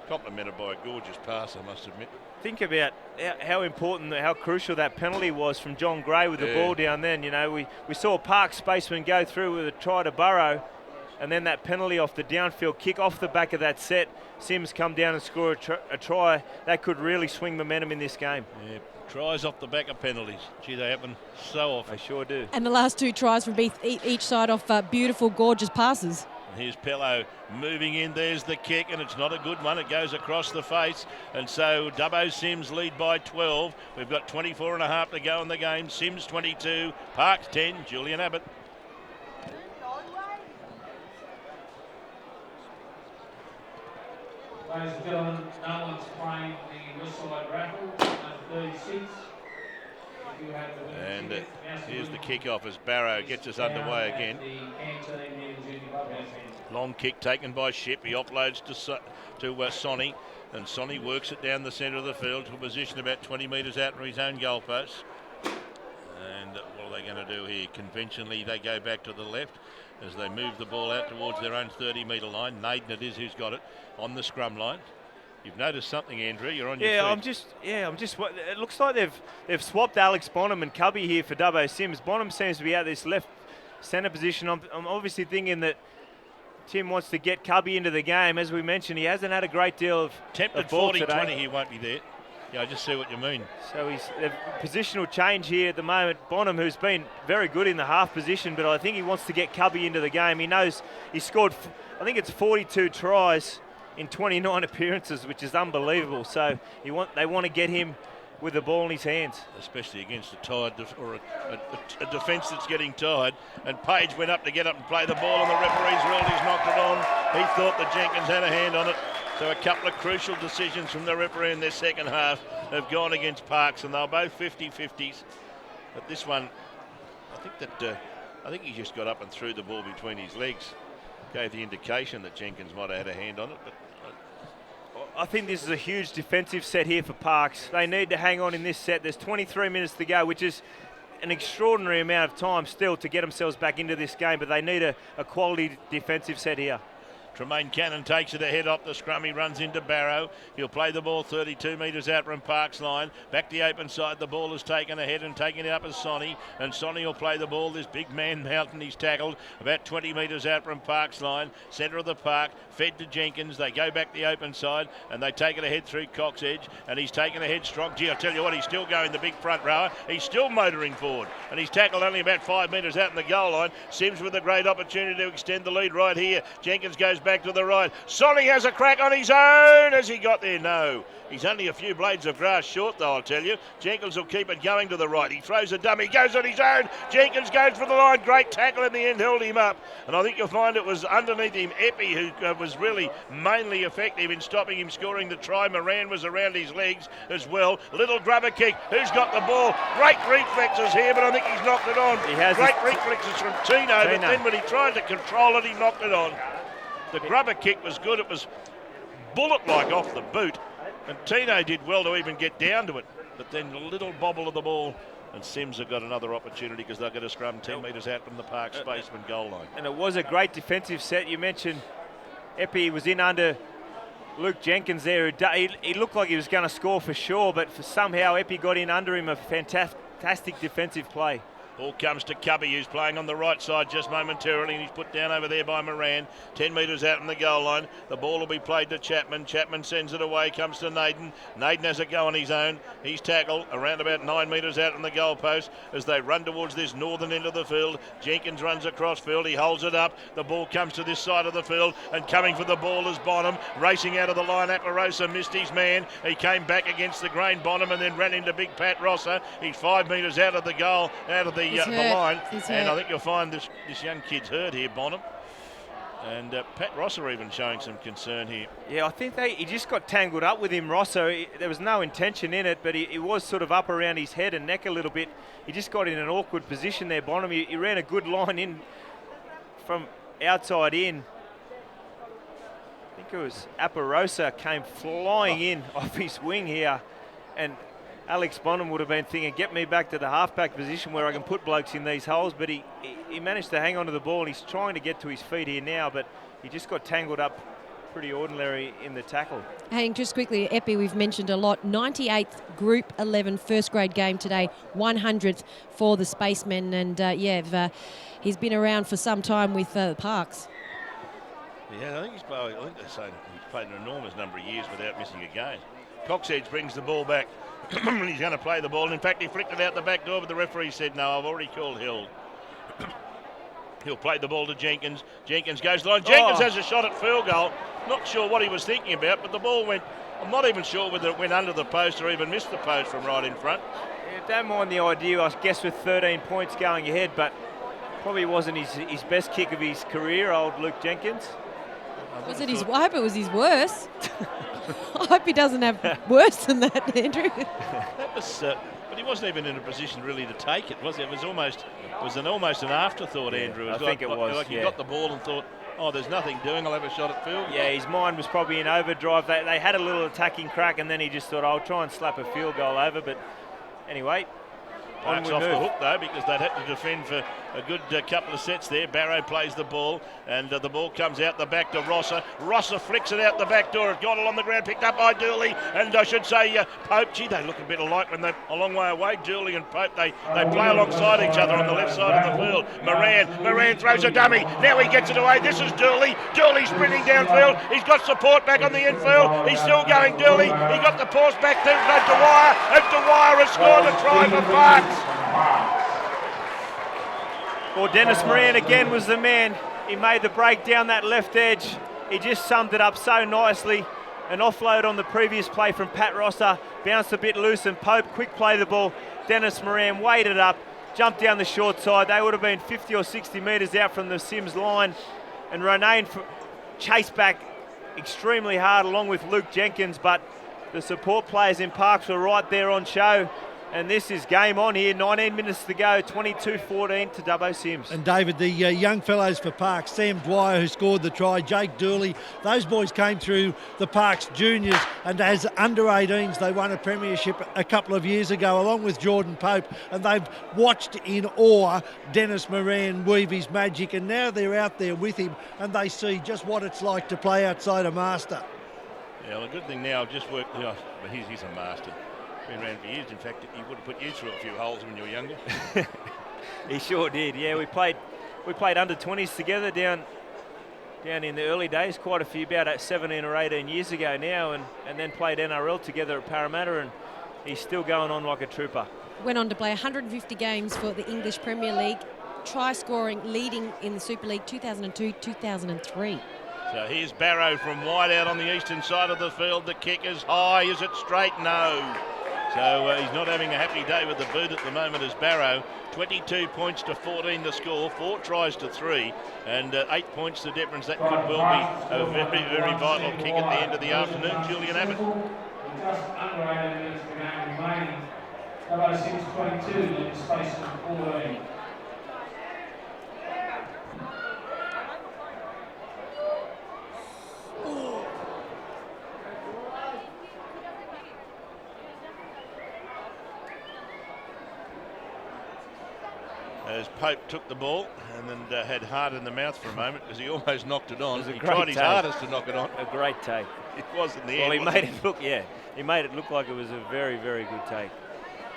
complemented by a gorgeous pass, I must admit. Think about how important, how crucial that penalty was from John Gray with the ball down then. You know, we saw Park Spaceman go through with a try to Burrow, and then that penalty off the downfield kick off the back of that set. Sims come down and score a try. That could really swing momentum in this game. Yeah, tries off the back of penalties. Gee, they happen so often. They sure do. And the last 2 tries from each side off beautiful, gorgeous passes. Here's Pello moving in. There's the kick, and it's not a good one. It goes across the face, and so Dubbo Sims lead by 12. We've got 24 and a half to go in the game. Sims 22, Parks 10, Julian Abbott. Ladies and gentlemen, no one's playing the Westside raffle, number 36. If you have the winning And ticket, here's the kick-off as Barrow gets us underway again. Long kick taken by Ship. He offloads to Sonny, and Sonny works it down the centre of the field to a position about 20 metres out from his own goalpost. And what are they going to do here? Conventionally, they go back to the left as they move the ball out towards their own 30-metre line. Naden it is who's got it on the scrum line. You've noticed something, Andrew. You're on your feet. I'm just. It looks like they've swapped Alex Bonham and Cubby here for Dubbo Sims. Bonham seems to be out this left centre position. I'm obviously thinking that Tim wants to get Cubby into the game. As we mentioned, he hasn't had a great deal of tempted ball 40-20. today. He won't be there. Yeah, I just see what you mean. So they've positional change here at the moment. Bonham, who's been very good in the half position, but I think he wants to get Cubby into the game. He knows he scored, I think it's 42 tries in 29 appearances, which is unbelievable. So they want to get him with the ball in his hands. Especially against a tired or a defence that's getting tired. And Page went up to get up and play the ball, and the referee's ruled he's knocked it on. He thought that Jenkins had a hand on it. So a couple of crucial decisions from the referee in their second half have gone against Parks, and they're both 50-50s. But this one, I think he just got up and threw the ball between his legs. Gave the indication that Jenkins might have had a hand on it, but I think this is a huge defensive set here for Parks. They need to hang on in this set. There's 23 minutes to go, which is an extraordinary amount of time still to get themselves back into this game, but they need a quality defensive set here. Tremaine Cannon takes it ahead off the scrum. He runs into Barrow. He'll play the ball 32 metres out from Parks line. Back the open side. The ball is taken ahead and taken up as Sonny. And Sonny will play the ball. This big man Mountain, he's tackled about 20 metres out from Parks line. Centre of the park. Fed to Jenkins. They go back the open side and they take it ahead through Cox Edge. And he's taken ahead strong. Gee, I tell you what, he's still going the big front rower. He's still motoring forward. And he's tackled only about 5 metres out in the goal line. Sims with a great opportunity to extend the lead right here. Jenkins goes back to the right. Sonny has a crack on his own. Has he got there? No. He's only a few blades of grass short, though, I'll tell you. Jenkins will keep it going to the right. He throws a dummy, goes on his own. Jenkins goes for the line. Great tackle in the end, held him up. And I think you'll find it was underneath him Epi who was really mainly effective in stopping him scoring the try. Moran was around his legs as well. Little grubber kick. Who's got the ball? Great reflexes here, but I think he's knocked it on. He has. Great reflexes from Tino, but then when he tried to control it, he knocked it on. The grubber kick was good. It was bullet-like off the boot. And Tino did well to even get down to it. But then a little bobble of the ball. And Sims have got another opportunity because they'll get a scrum 10 metres out from the Park Spaceman goal line. And it was a great defensive set. You mentioned Epi was in under Luke Jenkins there. He looked like he was going to score for sure, but somehow Epi got in under him. A fantastic defensive play. Ball comes to Cubby, who's playing on the right side just momentarily, and he's put down over there by Moran. 10 metres out in the goal line. The ball will be played to Chapman. Chapman sends it away, comes to Naden. Naden has a go on his own. He's tackled around about 9 metres out in the goalpost as they run towards this northern end of the field. Jenkins runs across field. He holds it up. The ball comes to this side of the field, and coming for the ball is Bonham. Racing out of the line, Aparosa missed his man. He came back against the grain Bonham and then ran into big Pat Rosser. He's 5 metres out of the goal, out of the line. And I think you'll find this young kid's hurt here, Bonham. And Pat Rosser even showing some concern here. Yeah, I think he just got tangled up with him, Rosser. There was no intention in it, but he was sort of up around his head and neck a little bit. He just got in an awkward position there, Bonham. He ran a good line in from outside in. I think it was Aparosa came flying in off his wing here, and Alex Bonham would have been thinking, get me back to the halfback position where I can put blokes in these holes, but he managed to hang on to the ball, and he's trying to get to his feet here now, but he just got tangled up pretty ordinary in the tackle. Hey, just quickly, Epi, we've mentioned a lot. 98th Group 11 first grade game today, 100th for the Spacemen, and he's been around for some time with the Parks. Yeah, I think they're saying he's played an enormous number of years without missing a game. Coxedge brings the ball back. He's going to play the ball. In fact, he flicked it out the back door, but the referee said, no, I've already called held. He'll play the ball to Jenkins. Jenkins goes line. Jenkins has a shot at field goal. Not sure what he was thinking about, but the ball went, I'm not even sure whether it went under the post or even missed the post from right in front. Yeah, don't mind the idea, I guess, with 13 points going ahead, but probably wasn't his best kick of his career, old Luke Jenkins. Was it his? I hope it was his worst. I hope he doesn't have worse than that, Andrew. That was, but he wasn't even in a position really to take it, was he? It was almost an afterthought, Andrew. I think it was. Like he got the ball and thought, oh, there's nothing doing. I'll have a shot at field goal. Yeah, his mind was probably in overdrive. They had a little attacking crack, and then he just thought, I'll try and slap a field goal over. But anyway, Parks off the hook though, because they'd had to defend for a good couple of sets there. Barrow plays the ball, and the ball comes out the back to Rosser. Rosser flicks it out the back door. It got along the ground, picked up by Dooley, and I should say Pope. Gee, they look a bit alike when they're a long way away. Dooley and Pope, they play alongside each other on the left side of the field. Moran throws a dummy. Now he gets it away. This is Dooley. Dooley sprinting downfield. He's got support back on the infield. He's still going, Dooley. He got the pass back to Dwyer, and Dwyer has scored a try for Parks. Well, Dennis Moran again was the man. He made the break down that left edge. He just summed it up so nicely. An offload on the previous play from Pat Rosser. Bounced a bit loose, and Pope quick play the ball. Dennis Moran weighted up, jumped down the short side. They would have been 50 or 60 metres out from the Sims line. And Ronayne chased back extremely hard along with Luke Jenkins, but the support players in Parks were right there on show. And this is game on here, 19 minutes to go, 22-14 to Dubbo Sims. And David, the young fellows for Parks, Sam Dwyer, who scored the try, Jake Dooley, those boys came through the Parks juniors, and as under-18s they won a premiership a couple of years ago along with Jordan Pope, and they've watched in awe Dennis Moran weave his magic, and now they're out there with him and they see just what it's like to play outside a master. Yeah, well, the good thing now, I've just worked, but he's a master. Been around for years. In fact, he would have put you through a few holes when you were younger. He sure did. Yeah, we played under 20s together down in the early days, quite a few, about 17 or 18 years ago now, and then played NRL together at Parramatta, and he's still going on like a trooper. Went on to play 150 games for the English Premier League, try scoring, leading in the Super League 2002-2003. So here's Barrow from wide out on the eastern side of the field. The kick is high. Is it straight? No. So he's not having a happy day with the boot at the moment as Barrow. 22 points to 14 the score, 4 tries to 3, and 8 points the difference. That could well be a very, very vital kick at the end of the afternoon. Julian Abbott. Just under 8 minutes to game remaining. Dubbo 6-22 in the space of 14. As Pope took the ball and then had Hart in the mouth for a moment because he almost knocked it on. He tried his hardest to knock it on. A great take. It was in the well, end. He made it look like it was a very, very good take.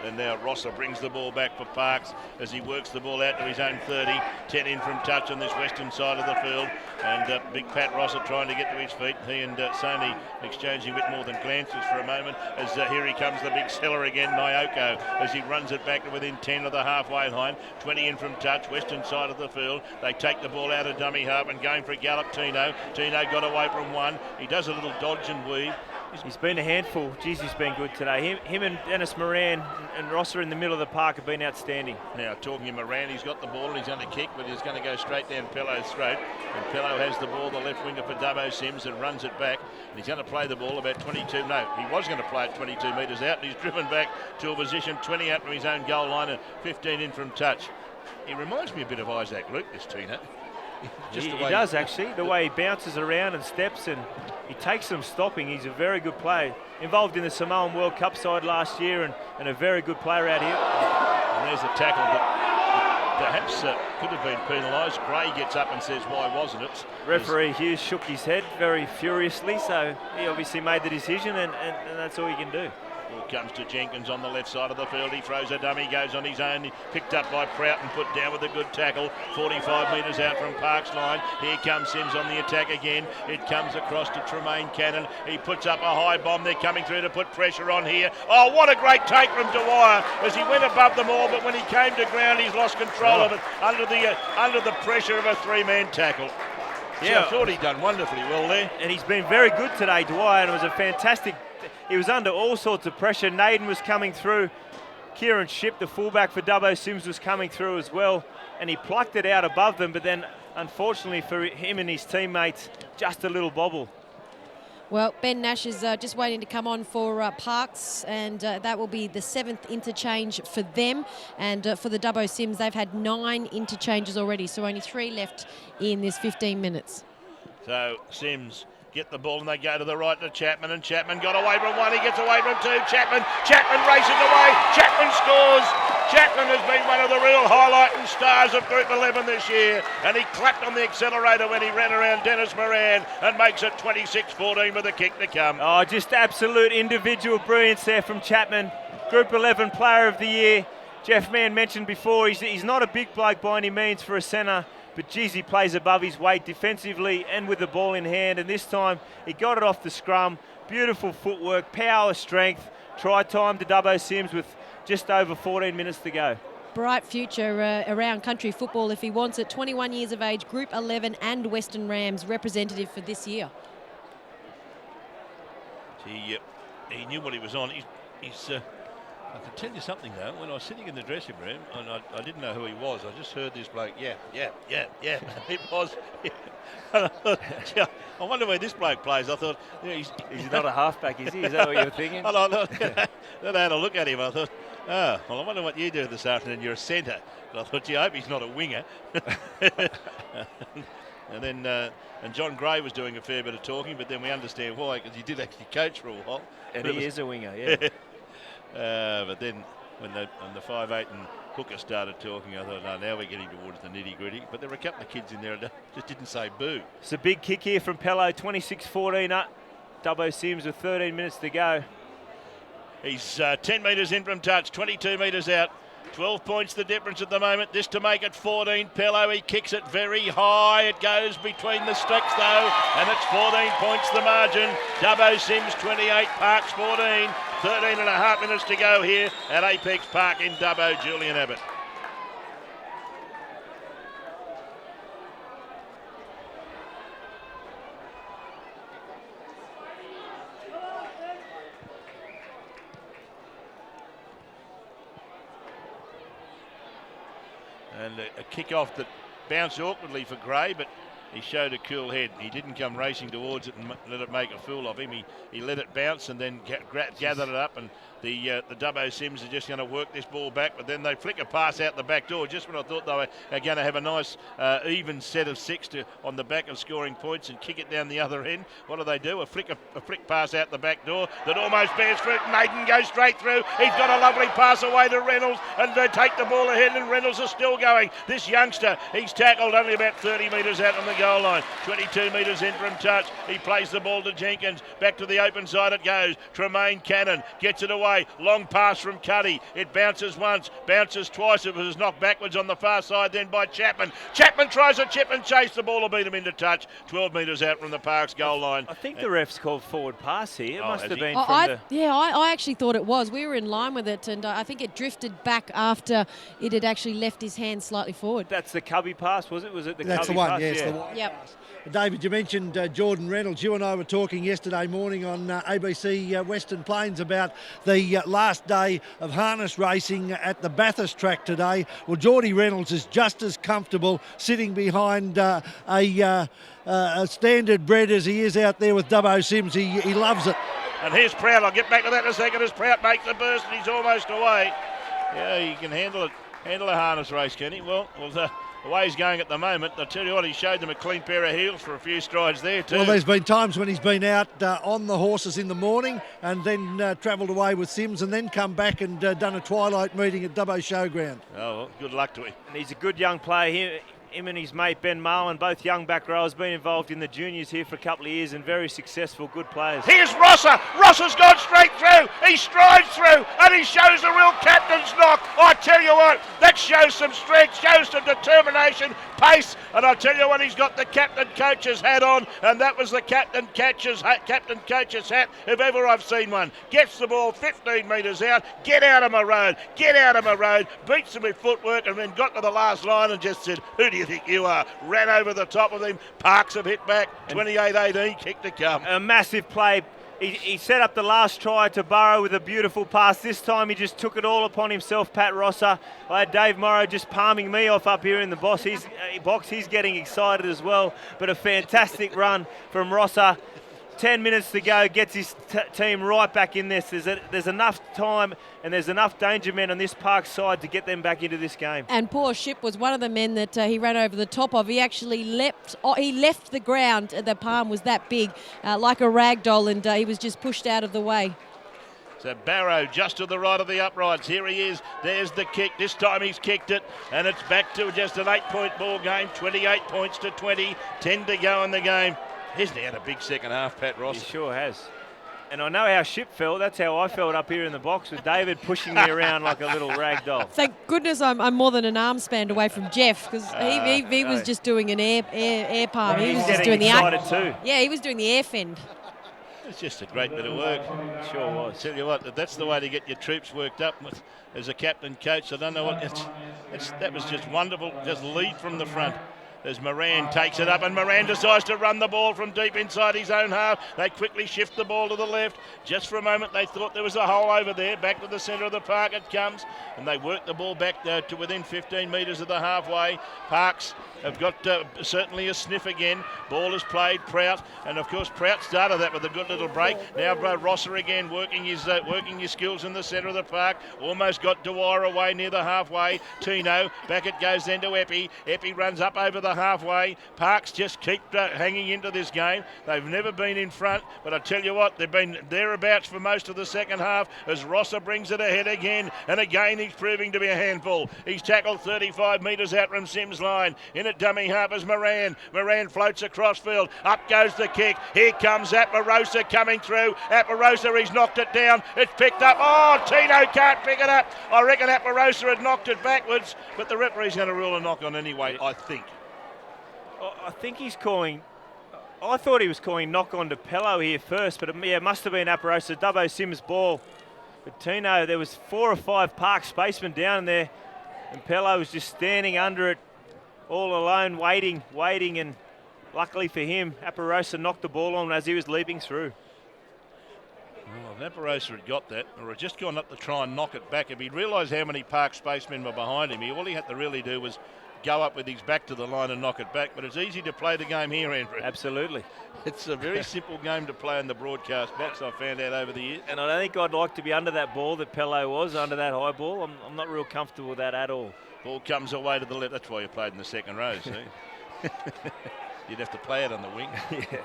And now Rosser brings the ball back for Parks as he works the ball out to his own 30. 10 in from touch on this western side of the field. And big Pat Rosser trying to get to his feet. He and Sony exchanging a bit more than glances for a moment as here he comes, the big seller again, Nyoko, as he runs it back to within 10 of the halfway line. 20 in from touch, western side of the field. They take the ball out of dummy half and going for a gallop, Tino. Tino got away from one. He does a little dodge and weave. He's been a handful. Geez, he's been good today. Him and Dennis Moran and Rosser in the middle of the park have been outstanding. Now, talking to Moran, he's got the ball and he's going to kick, but he's going to go straight down Pello's throat. And Pello has the ball, the left winger for Dubbo Sims, and runs it back. And he's going to play the ball about 22. No, he was going to play it 22 metres out, and he's driven back to a position 20 out from his own goal line and 15 in from touch. He reminds me a bit of Isaac Luke, this Tino. He does actually, the way he bounces around and steps, and he takes some stopping. He's a very good player. Involved in the Samoan World Cup side last year and a very good player out here. And there's a tackle that perhaps could have been penalised. Gray gets up and says, why wasn't it? Referee Hughes shook his head very furiously, so he obviously made the decision and that's all he can do. Ball comes to Jenkins on the left side of the field. He throws a dummy, goes on his own. Picked up by Prout and put down with a good tackle. 45 metres out from Parks line. Here comes Sims on the attack again. It comes across to Tremaine Cannon. He puts up a high bomb. They're coming through to put pressure on here. Oh, what a great take from Dwyer as he went above them all, but when he came to ground, he's lost control of it under the pressure of a three-man tackle. Yeah, I thought he'd done wonderfully well there. And he's been very good today, Dwyer, and it was a fantastic. He was under all sorts of pressure. Naden was coming through. Kieran Shipp, the fullback for Dubbo Sims, was coming through as well. And he plucked it out above them, but then, unfortunately for him and his teammates, just a little bobble. Well, Ben Nash is just waiting to come on for Parks, and that will be the 7th interchange for them. And for the Dubbo Sims, they've had 9 interchanges already, so only 3 left in this 15 minutes. So Sims get the ball and they go to the right to Chapman, and Chapman got away from one, he gets away from two. Chapman races away, Chapman scores. Chapman has been one of the real highlight and stars of Group 11 this year, and he clapped on the accelerator when he ran around Dennis Moran and makes it 26-14 with a kick to come. Oh, just absolute individual brilliance there from Chapman. Group 11 Player of the Year. Jeff Mann mentioned before, he's not a big bloke by any means for a centre, but geez, he plays above his weight defensively and with the ball in hand, and this time he got it off the scrum. Beautiful footwork, power, strength. Try time to Dubbo Sims with just over 14 minutes to go. Bright future around country football if he wants it. 21 years of age, Group 11 and Western Rams representative for this year. He knew what he was on. I can tell you something though, when I was sitting in the dressing room and I didn't know who he was, I just heard this bloke, yeah. It was. I wonder where this bloke plays. I thought, he's not a halfback, is he? Is that what you were thinking? Then I had a look at him. I thought, well, I wonder what you do this afternoon. You're a centre. But I thought, I hope he's not a winger. And then John Gray was doing a fair bit of talking, but then we understand why, because he did actually coach for a while. And he is a winger, yeah. But then when the 5'8" and Hooker started talking, I thought, no, now we're getting towards the nitty-gritty. But there were a couple of kids in there that just didn't say boo. It's a big kick here from Pello, 26-14 up. Dubbo Sims with 13 minutes to go. He's 10 metres in from touch, 22 metres out. 12 points the difference at the moment. This to make it 14. Pello, he kicks it very high. It goes between the sticks though, and it's 14 points the margin. Dubbo Sims 28, Parks 14. 13 and a half minutes to go here at Apex Park in Dubbo. Julian Abbott. And a kick-off that bounced awkwardly for Gray, but he showed a cool head. He didn't come racing towards it and let it make a fool of him. He let it bounce and then gathered it up, and the Dubbo Sims are just going to work this ball back, but then they flick a pass out the back door just when I thought they were going to have a nice even set of 6 on the back of scoring points and kick it down the other end. What do? A flick pass out the back door that almost bears fruit. Naden goes straight through. He's got a lovely pass away to Reynolds, and they take the ball ahead, and Reynolds is still going. This youngster, he's tackled only about 30 metres out on the goal goal line. 22 metres in from touch. He plays the ball to Jenkins. Back to the open side it goes. Tremaine Cannon gets it away. Long pass from Cuddy. It bounces once, bounces twice. It was knocked backwards on the far side then by Chapman. Chapman tries a chip and chase. The ball will beat him into touch. 12 metres out from the Parks goal line. I think the ref's called forward pass here. It must has have he? been I actually thought it was. We were in line with it, and I think it drifted back after it had actually left his hand slightly forward. That's the Cubby pass, was it? Was it the That's Cubby the one, pass? yes. Yeah. The one. Yep. David, you mentioned Jordan Reynolds. You and I were talking yesterday morning on ABC Western Plains about the last day of harness racing at the Bathurst track today. Well, Geordie Reynolds is just as comfortable sitting behind a standard bred as he is out there with Dubbo Sims. He loves it. And here's Prout. I'll get back to that in a second as Prout makes the burst and he's almost away. Yeah, he can handle a harness race, can he? Well, the way he's going at the moment, I tell you what, he showed them a clean pair of heels for a few strides there too. Well, there's been times when he's been out on the horses in the morning and then travelled away with Sims and then come back and done a twilight meeting at Dubbo Showground. Oh, well, good luck to him. And he's a good young player. Him and his mate Ben Marlin, both young back rowers, been involved in the juniors here for a couple of years and very successful, good players. Here's Rosser. Rosser's gone straight through. He strides through and he shows a real captain's knock. I tell you what, that shows some strength, shows some determination, pace, and I tell you what, he's got the captain coach's hat on, and that was the captain coach's hat if ever I've seen one. Gets the ball 15 metres out, get out of my road, beats him with footwork and then got to the last line and just said, who do you think you are? Ran over the top of him. Parks have hit back. 28-18, kick to come. A massive play. He set up the last try to Burrow with a beautiful pass. This time he just took it all upon himself, Pat Rosser. I had Dave Morrow just palming me off up here in the box. He's getting excited as well. But a fantastic run from Rosser. 10 minutes to go, gets his team right back in this. There's enough time and there's enough danger men on this Park side to get them back into this game. And poor Ship was one of the men that he ran over the top of. He actually left the ground. The palm was that big, like a rag doll, and he was just pushed out of the way. So Barrow just to the right of the uprights. Here he is. There's the kick. This time he's kicked it. And it's back to just an 8-point ball game. 28 points to 20. 10 to go in the game. Hasn't he had a big second half, Pat Ross? He sure has. And I know how Ship felt. That's how I felt up here in the box with David pushing me around like a little rag doll. Thank goodness I'm more than an arm span away from Jeff, because he was just doing an air palm. He was just doing the excited too. Yeah, he was doing the air fend. It's just a great bit of work. Sure was. Tell you what, that's the way to get your troops worked up with, as a captain coach. I don't know what that was just wonderful. Just lead from the front. As Moran takes it up, and Moran decides to run the ball from deep inside his own half. They quickly shift the ball to the left. Just for a moment they thought there was a hole over there. Back to the centre of the park it comes, and they work the ball back to within 15 metres of the halfway. Parks have got certainly a sniff again. Ball is played, Prout, and of course Prout started that with a good little break. Now Rosser again working his skills in the centre of the park. Almost got Dwyer away near the halfway. Tino, back it goes then to Epi. Epi runs up over the halfway. Parks just keep hanging into this game. They've never been in front, but I tell you what, they've been thereabouts for most of the second half as Rosser brings it ahead again, and again he's proving to be a handful. He's tackled 35 metres out from Sims' line. In at dummy half is Moran. Moran floats across field. Up goes the kick. Here comes Aparosa coming through. Aparosa, he's knocked it down. It's picked up. Oh, Tino can't pick it up. I reckon Aparosa had knocked it backwards, but the referee's going to rule a knock on anyway, I think. I think he's calling. I thought he was calling knock on to Pello here first, but it must have been Aparosa. Dubbo Sims' ball. But Tino, there was 4 or 5 Park spacemen down there, and Pello was just standing under it all alone, waiting, and luckily for him, Aparosa knocked the ball on as he was leaping through. Well, if Aparosa had got that, or had just gone up to try and knock it back, if he'd realised how many Park spacemen were behind him, all he had to really do was go up with his back to the line and knock it back. But it's easy to play the game here, Andrew. Absolutely. It's a very simple game to play in the broadcast box, I've found out over the years. And I don't think I'd like to be under that ball that Pello was, under that high ball. I'm not real comfortable with that at all. Ball comes away to the left. That's why you played in the second row, see? You'd have to play it on the wing. Yeah.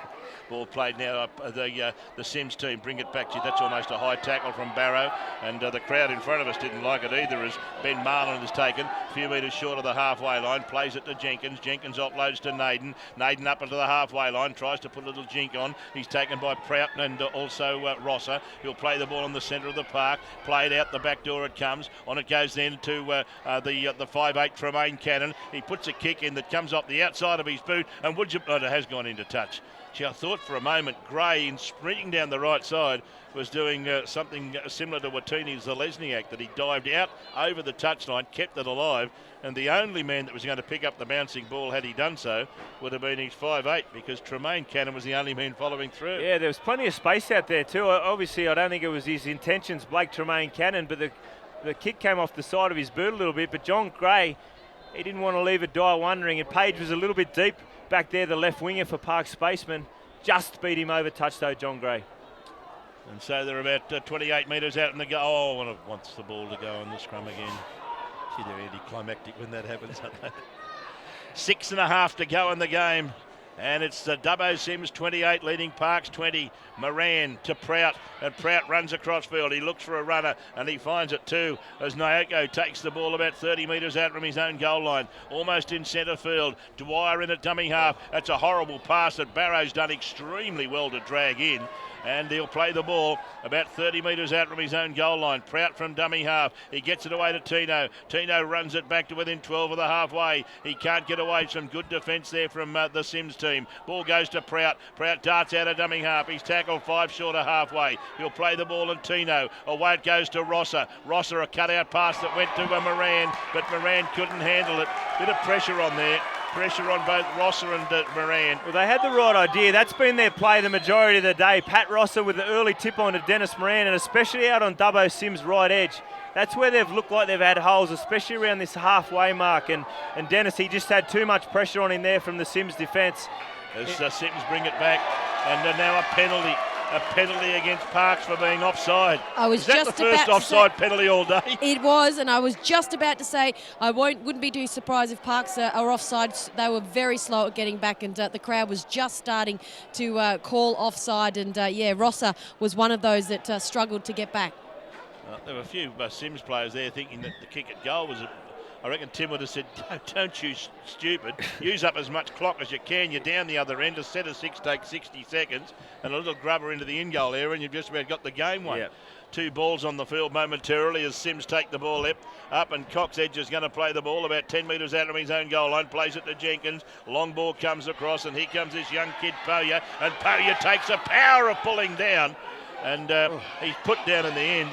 Ball played now. The Sims team bring it back to you. That's almost a high tackle from Barrow, and the crowd in front of us didn't like it either, as Ben Marlin has taken a few metres short of the halfway line, plays it to Jenkins. Jenkins offloads to Naden. Naden up into the halfway line, tries to put a little jink on. He's taken by Prout and also Rosser. He'll play the ball in the centre of the park. Played out the back door it comes. On it goes then to the 5'8" Tremaine Cannon. He puts a kick in that comes off the outside of his boot, and Woodgip has gone into touch. Gee, I thought for a moment Gray, in sprinting down the right side, was doing something similar to Watini Zalesniak, that he dived out over the touchline, kept it alive, and the only man that was going to pick up the bouncing ball had he done so would have been his 5'8", because Tremaine Cannon was the only man following through. Yeah, there was plenty of space out there too. Obviously, I don't think it was his intentions, Blake Tremaine Cannon, but the kick came off the side of his boot a little bit, but John Gray, he didn't want to leave it die wondering, and Page was a little bit deep back there, the left winger for Park Spaceman. Just beat him over touch though, John Gray. And so they're about 28 metres out in the goal. Oh, and it wants the ball to go on the scrum again. Gee, they're anticlimactic when that happens, aren't they? 6.5 to go in the game. And it's Dubbo Sims 28 leading Parks 20. Moran to Prout, and Prout runs across field. He looks for a runner and he finds it too, as Nyoko takes the ball about 30 metres out from his own goal line, almost in centre field. Dwyer in at dummy half. That's a horrible pass that Barrow's done extremely well to drag in. And he'll play the ball about 30 metres out from his own goal line. Prout from dummy half. He gets it away to Tino. Tino runs it back to within 12 of the halfway. He can't get away. Some good defence there from the Sims team. Ball goes to Prout. Prout darts out of dummy half. He's tackled 5 short of halfway. He'll play the ball and Tino. Away it goes to Rosser. Rosser, a cut-out pass that went to Moran, but Moran couldn't handle it. Bit of pressure on there. Pressure on both Rosser and Moran. Well, they had the right idea. That's been their play the majority of the day. Pat Rosser with the early tip on to Dennis Moran, and especially out on Dubbo Sims' right edge. That's where they've looked like they've had holes, especially around this halfway mark. And Dennis, he just had too much pressure on him there from the Sims defence. As Sims bring it back, and now a penalty. A penalty against Parks for being offside. Is that the first offside penalty all day? It was, and I was just about to say I wouldn't be too surprised if Parks are offside. They were very slow at getting back, and the crowd was just starting to call offside. And Rosser was one of those that struggled to get back. There were a few Sims players there thinking that the kick at goal was I reckon Tim would have said, don't you stupid, use up as much clock as you can. You're down the other end. A set of 6 takes 60 seconds, and a little grubber into the in-goal area, and you've just about got the game won. Yep. 2 balls on the field momentarily as Sims take the ball up, and Cox Edge is going to play the ball about 10 metres out of his own goal line, plays it to Jenkins. Long ball comes across, and here comes this young kid, Poya, and Poya takes a power of pulling down, and he's put down in the end.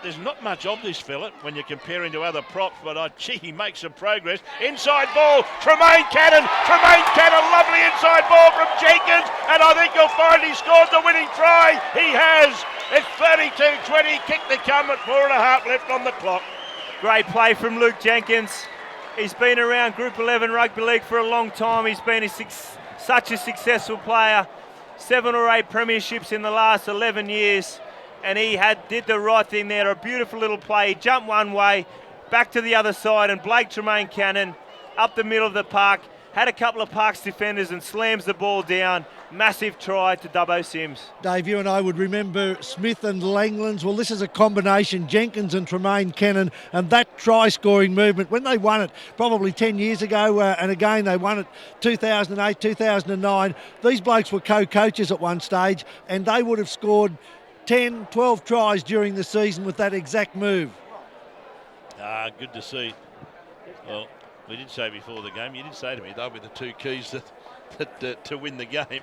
There's not much of this fella when you're comparing to other props, but he makes some progress. Inside ball, Tremaine Cannon, lovely inside ball from Jenkins, and I think you'll find he scored the winning try. He has. It's 32-20, kick to come at 4.5 left on the clock. Great play from Luke Jenkins. He's been around Group 11 Rugby League for a long time. He's been such a successful player. 7 or 8 premierships in the last 11 years. And he did the right thing there. A beautiful little play. He jumped one way, back to the other side, and Blake Tremaine Cannon up the middle of the park. Had a couple of Parks defenders and slams the ball down. Massive try to Dubbo Sims. Dave, you and I would remember Smith and Langlands. Well, this is a combination, Jenkins and Tremaine Cannon, and that try-scoring movement, when they won it probably 10 years ago, and again they won it 2008, 2009, these blokes were co-coaches at one stage, and they would have scored 10, 12 tries during the season with that exact move. Good to see. Well, we did say before the game, you did say to me, they'll be the 2 keys to win the game.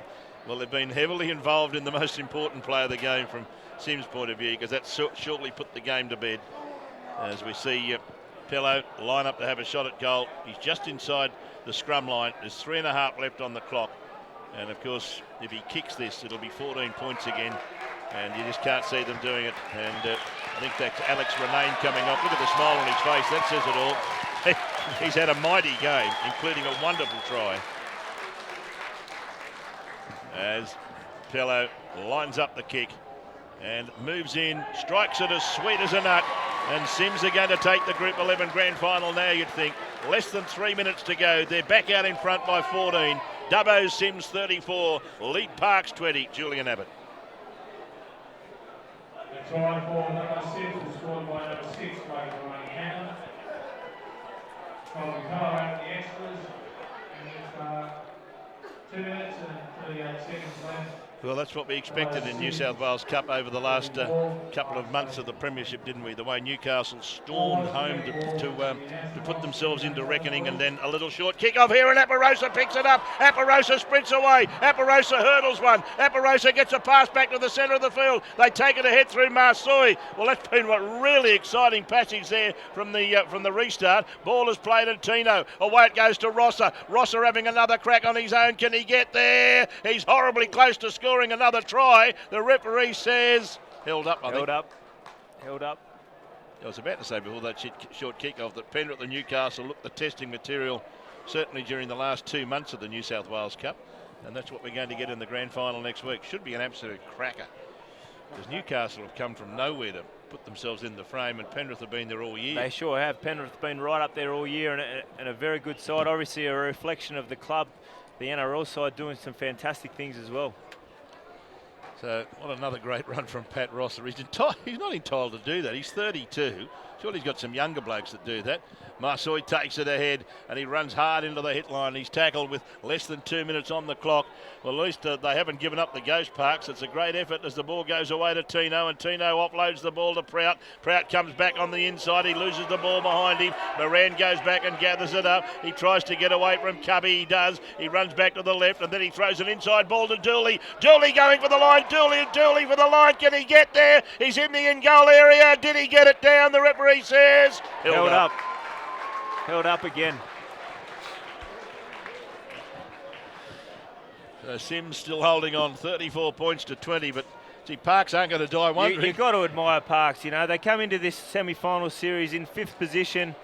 Well, they've been heavily involved in the most important play of the game from Sims' point of view, because that shortly put the game to bed. As we see Pello line up to have a shot at goal. He's just inside the scrum line. There's 3.5 left on the clock. And of course, if he kicks this, it'll be 14 points again. And you just can't see them doing it. And I think that's Alex Renane coming off. Look at the smile on his face. That says it all. He's had a mighty game, including a wonderful try. As Pello lines up the kick and moves in, strikes it as sweet as a nut. And Sims are going to take the Group 11 grand final now, you'd think. Less than 3 minutes to go. They're back out in front by 14. Dubbo Sims 34, Lead Parks 20, Julian Abbott. The try for number 6 was scored by number 6, Ray Hannah. From Carl out the extras, and with 2 minutes and 38 seconds left. Well, that's what we expected in New South Wales Cup over the last couple of months of the premiership, didn't we? The way Newcastle stormed home to put themselves into reckoning, and then a little short kick off here, and Aparosa picks it up. Aparosa sprints away. Aparosa hurdles one. Aparosa gets a pass back to the centre of the field. They take it ahead through Marsoy. Well, that's been a really exciting passage there from the restart. Ball is played at Tino. Away it goes to Rosser. Rosser having another crack on his own. Can he get there? He's horribly close to scoring another try. The referee says held up. Held up. I was about to say before that short kick-off that Penrith and Newcastle looked the testing material certainly during the last 2 months of the New South Wales Cup, and that's what we're going to get in the grand final next week. Should be an absolute cracker, because Newcastle have come from nowhere to put themselves in the frame, and Penrith have been there all year. They sure have. Penrith have been right up there all year, and a very good side. Obviously a reflection of the club, the NRL side doing some fantastic things as well. So what another great run from Pat Rosser. He's not entitled to do that. He's 32. Surely he's got some younger blokes that do that. Marsoy takes it ahead and he runs hard into the hit line. He's tackled with less than 2 minutes on the clock. Well, at least they haven't given up the ghost parks. It's a great effort as the ball goes away to Tino, and Tino offloads the ball to Prout. Prout comes back on the inside. He loses the ball behind him. Moran goes back and gathers it up. He tries to get away from Cubby. He does. He runs back to the left and then he throws an inside ball to Dooley. Dooley going for the line. Dooley for the line. Can he get there? He's in the in-goal area. Did he get it down? The referee says Held up. Held up again. So Sims still holding on, 34 points to 20, but gee, Parks aren't going to die wondering. You've got to admire Parks. You know, they come into this semi-final series in 5th position,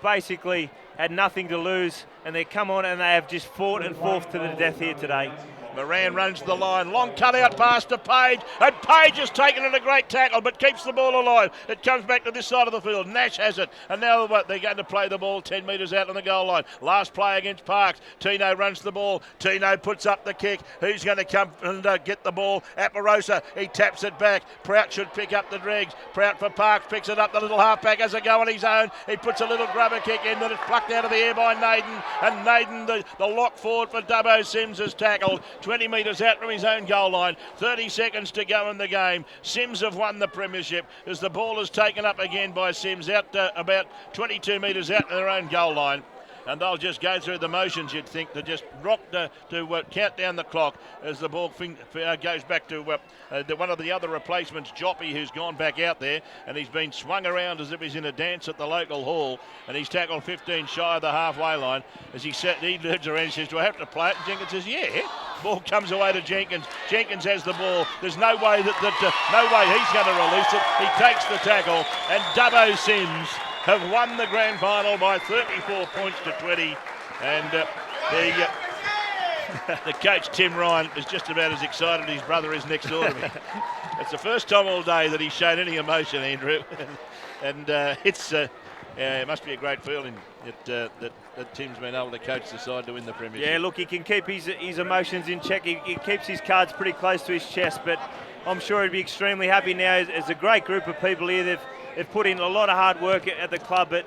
basically had nothing to lose, and they come on and they have just fought and fought to the death here today. Moran runs the line, long cut-out pass to Page, and Page has taken it a great tackle, but keeps the ball alive. It comes back to this side of the field. Nash has it, and now they're going to play the ball 10 metres out on the goal line. Last play against Parks. Tino runs the ball. Tino puts up the kick. Who's going to come and get the ball? Aparosa, he taps it back. Prout should pick up the dregs. Prout for Parks, picks it up. The little halfback has a go on his own. He puts a little grubber kick in, then it's plucked out of the air by Naden, and Naden, the lock forward for Dubbo Sims, is tackled 20 metres out from his own goal line. 30 seconds to go in the game. Sims have won the premiership as the ball is taken up again by Sims out about 22 metres out of their own goal line. And they'll just go through the motions, you'd think, to just rock to count down the clock as the ball goes back to one of the other replacements, Joppy, who's gone back out there, and he's been swung around as if he's in a dance at the local hall, and he's tackled 15 shy of the halfway line. As he turns around and says, do I have to play it? And Jenkins says, yeah. Ball comes away to Jenkins. Jenkins has the ball. There's no way no way he's going to release it. He takes the tackle, and Dubbo Sims have won the grand final by 34 points to 20, and the coach Tim Ryan is just about as excited as his brother is next door to me. It's the first time all day that he's shown any emotion, Andrew, and it must be a great feeling that Tim's been able to coach the side to win the premiership. Yeah, look, he can keep his emotions in check. He keeps his cards pretty close to his chest, but I'm sure he'd be extremely happy now. As a great group of people here, they've put in a lot of hard work at the club, but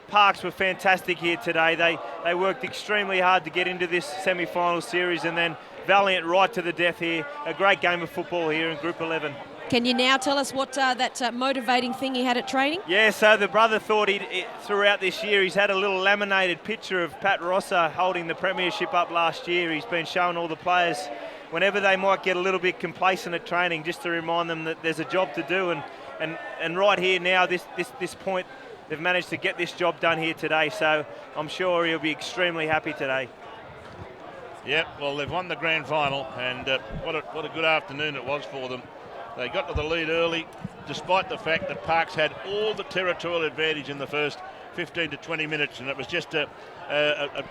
Parks were fantastic here today. They worked extremely hard to get into this semi-final series, and then valiant right to the death here. A great game of football here in Group 11. Can you now tell us what that motivating thing he had at training? Yeah, so the brother thought throughout this year he's had a little laminated picture of Pat Rosser holding the premiership up last year. He's been showing all the players whenever they might get a little bit complacent at training, just to remind them that there's a job to do, and right here now, this point, they've managed to get this job done here today, so I'm sure he'll be extremely happy today. Yep, well, they've won the grand final, and what a good afternoon it was for them. They got to the lead early, despite the fact that Parks had all the territorial advantage in the first 15 to 20 minutes, and it was just a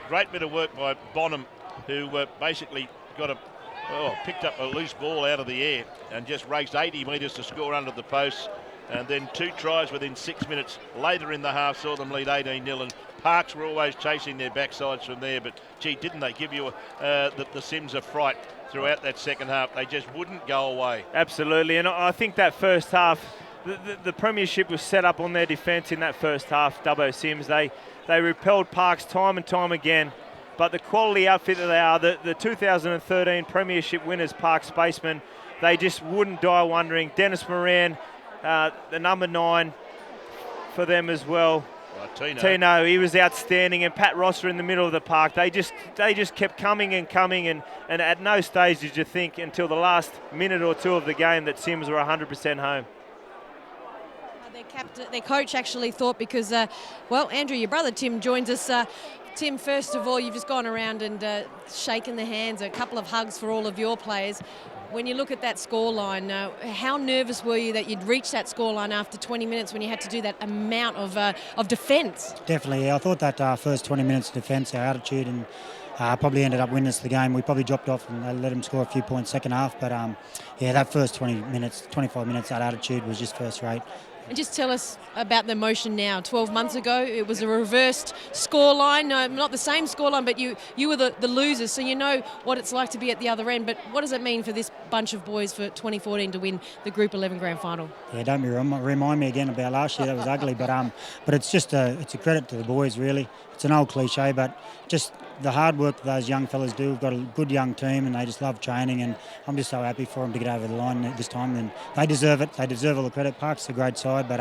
great bit of work by Bonham, who basically picked up a loose ball out of the air and just raced 80 metres to score under the posts, and then 2 tries within 6 minutes later in the half saw them lead 18-0, and Parks were always chasing their backsides from there, but gee, didn't they give you the Sims a fright throughout that second half? They just wouldn't go away. Absolutely, and I think that first half, the premiership was set up on their defence in that first half. Dubbo Sims, they repelled Parks time and time again, but the quality outfit that they are, the 2013 premiership winners, Parks Spacemen, they just wouldn't die wondering. Dennis Moran, the number 9 for them as well. Tino, he was outstanding, and Pat Rosser in the middle of the park. They just kept coming and coming, and at no stage did you think until the last minute or two of the game that Sims were 100% home. Their coach actually thought, because, Andrew, your brother Tim joins us. Tim, first of all, you've just gone around and shaken the hands, a couple of hugs for all of your players. When you look at that scoreline, how nervous were you that you'd reach that scoreline after 20 minutes when you had to do that amount of defence? Definitely, yeah. I thought that first 20 minutes of defence, our attitude, and probably ended up winning us the game. We probably dropped off and let them score a few points second half, but that first 25 minutes, that attitude was just first rate. And just tell us about the emotion now. 12 months ago, it was a reversed scoreline. No, not the same scoreline, but you were the losers, so you know what it's like to be at the other end. But what does it mean for this bunch of boys for 2014 to win the Group 11 Grand Final? Yeah, don't remind me again about last year. That was ugly, but it's just it's a credit to the boys, really. It's an old cliche, but just the hard work that those young fellas do. We've got a good young team, and they just love training, and I'm just so happy for them to get over the line this time, and they deserve it. They deserve all the credit. Park's a great side, but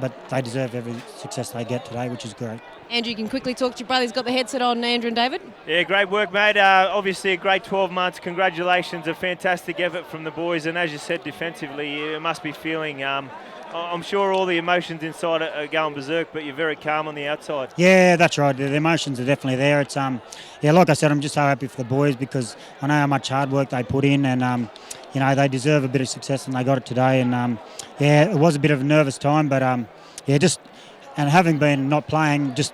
but they deserve every success they get today, which is great. Andrew, you can quickly talk to your brother. He's got the headset on, Andrew and David. Yeah, great work, mate. Obviously a great 12 months. Congratulations, a fantastic effort from the boys, and as you said, defensively, you must be feeling... I'm sure all the emotions inside are going berserk, but you're very calm on the outside. Yeah, that's right. The emotions are definitely there. It's like I said, I'm just so happy for the boys because I know how much hard work they put in, and they deserve a bit of success, and they got it today. And it was a bit of a nervous time, but and having been not playing, just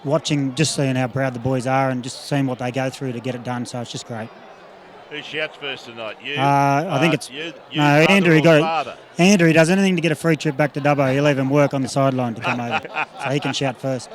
watching, just seeing how proud the boys are, and just seeing what they go through to get it done. So it's just great. Who shouts first tonight? You? I think it's you, no, Andrew. Andrew, he does anything to get a free trip back to Dubbo. He'll even work on the sideline to come over, so he can shout first.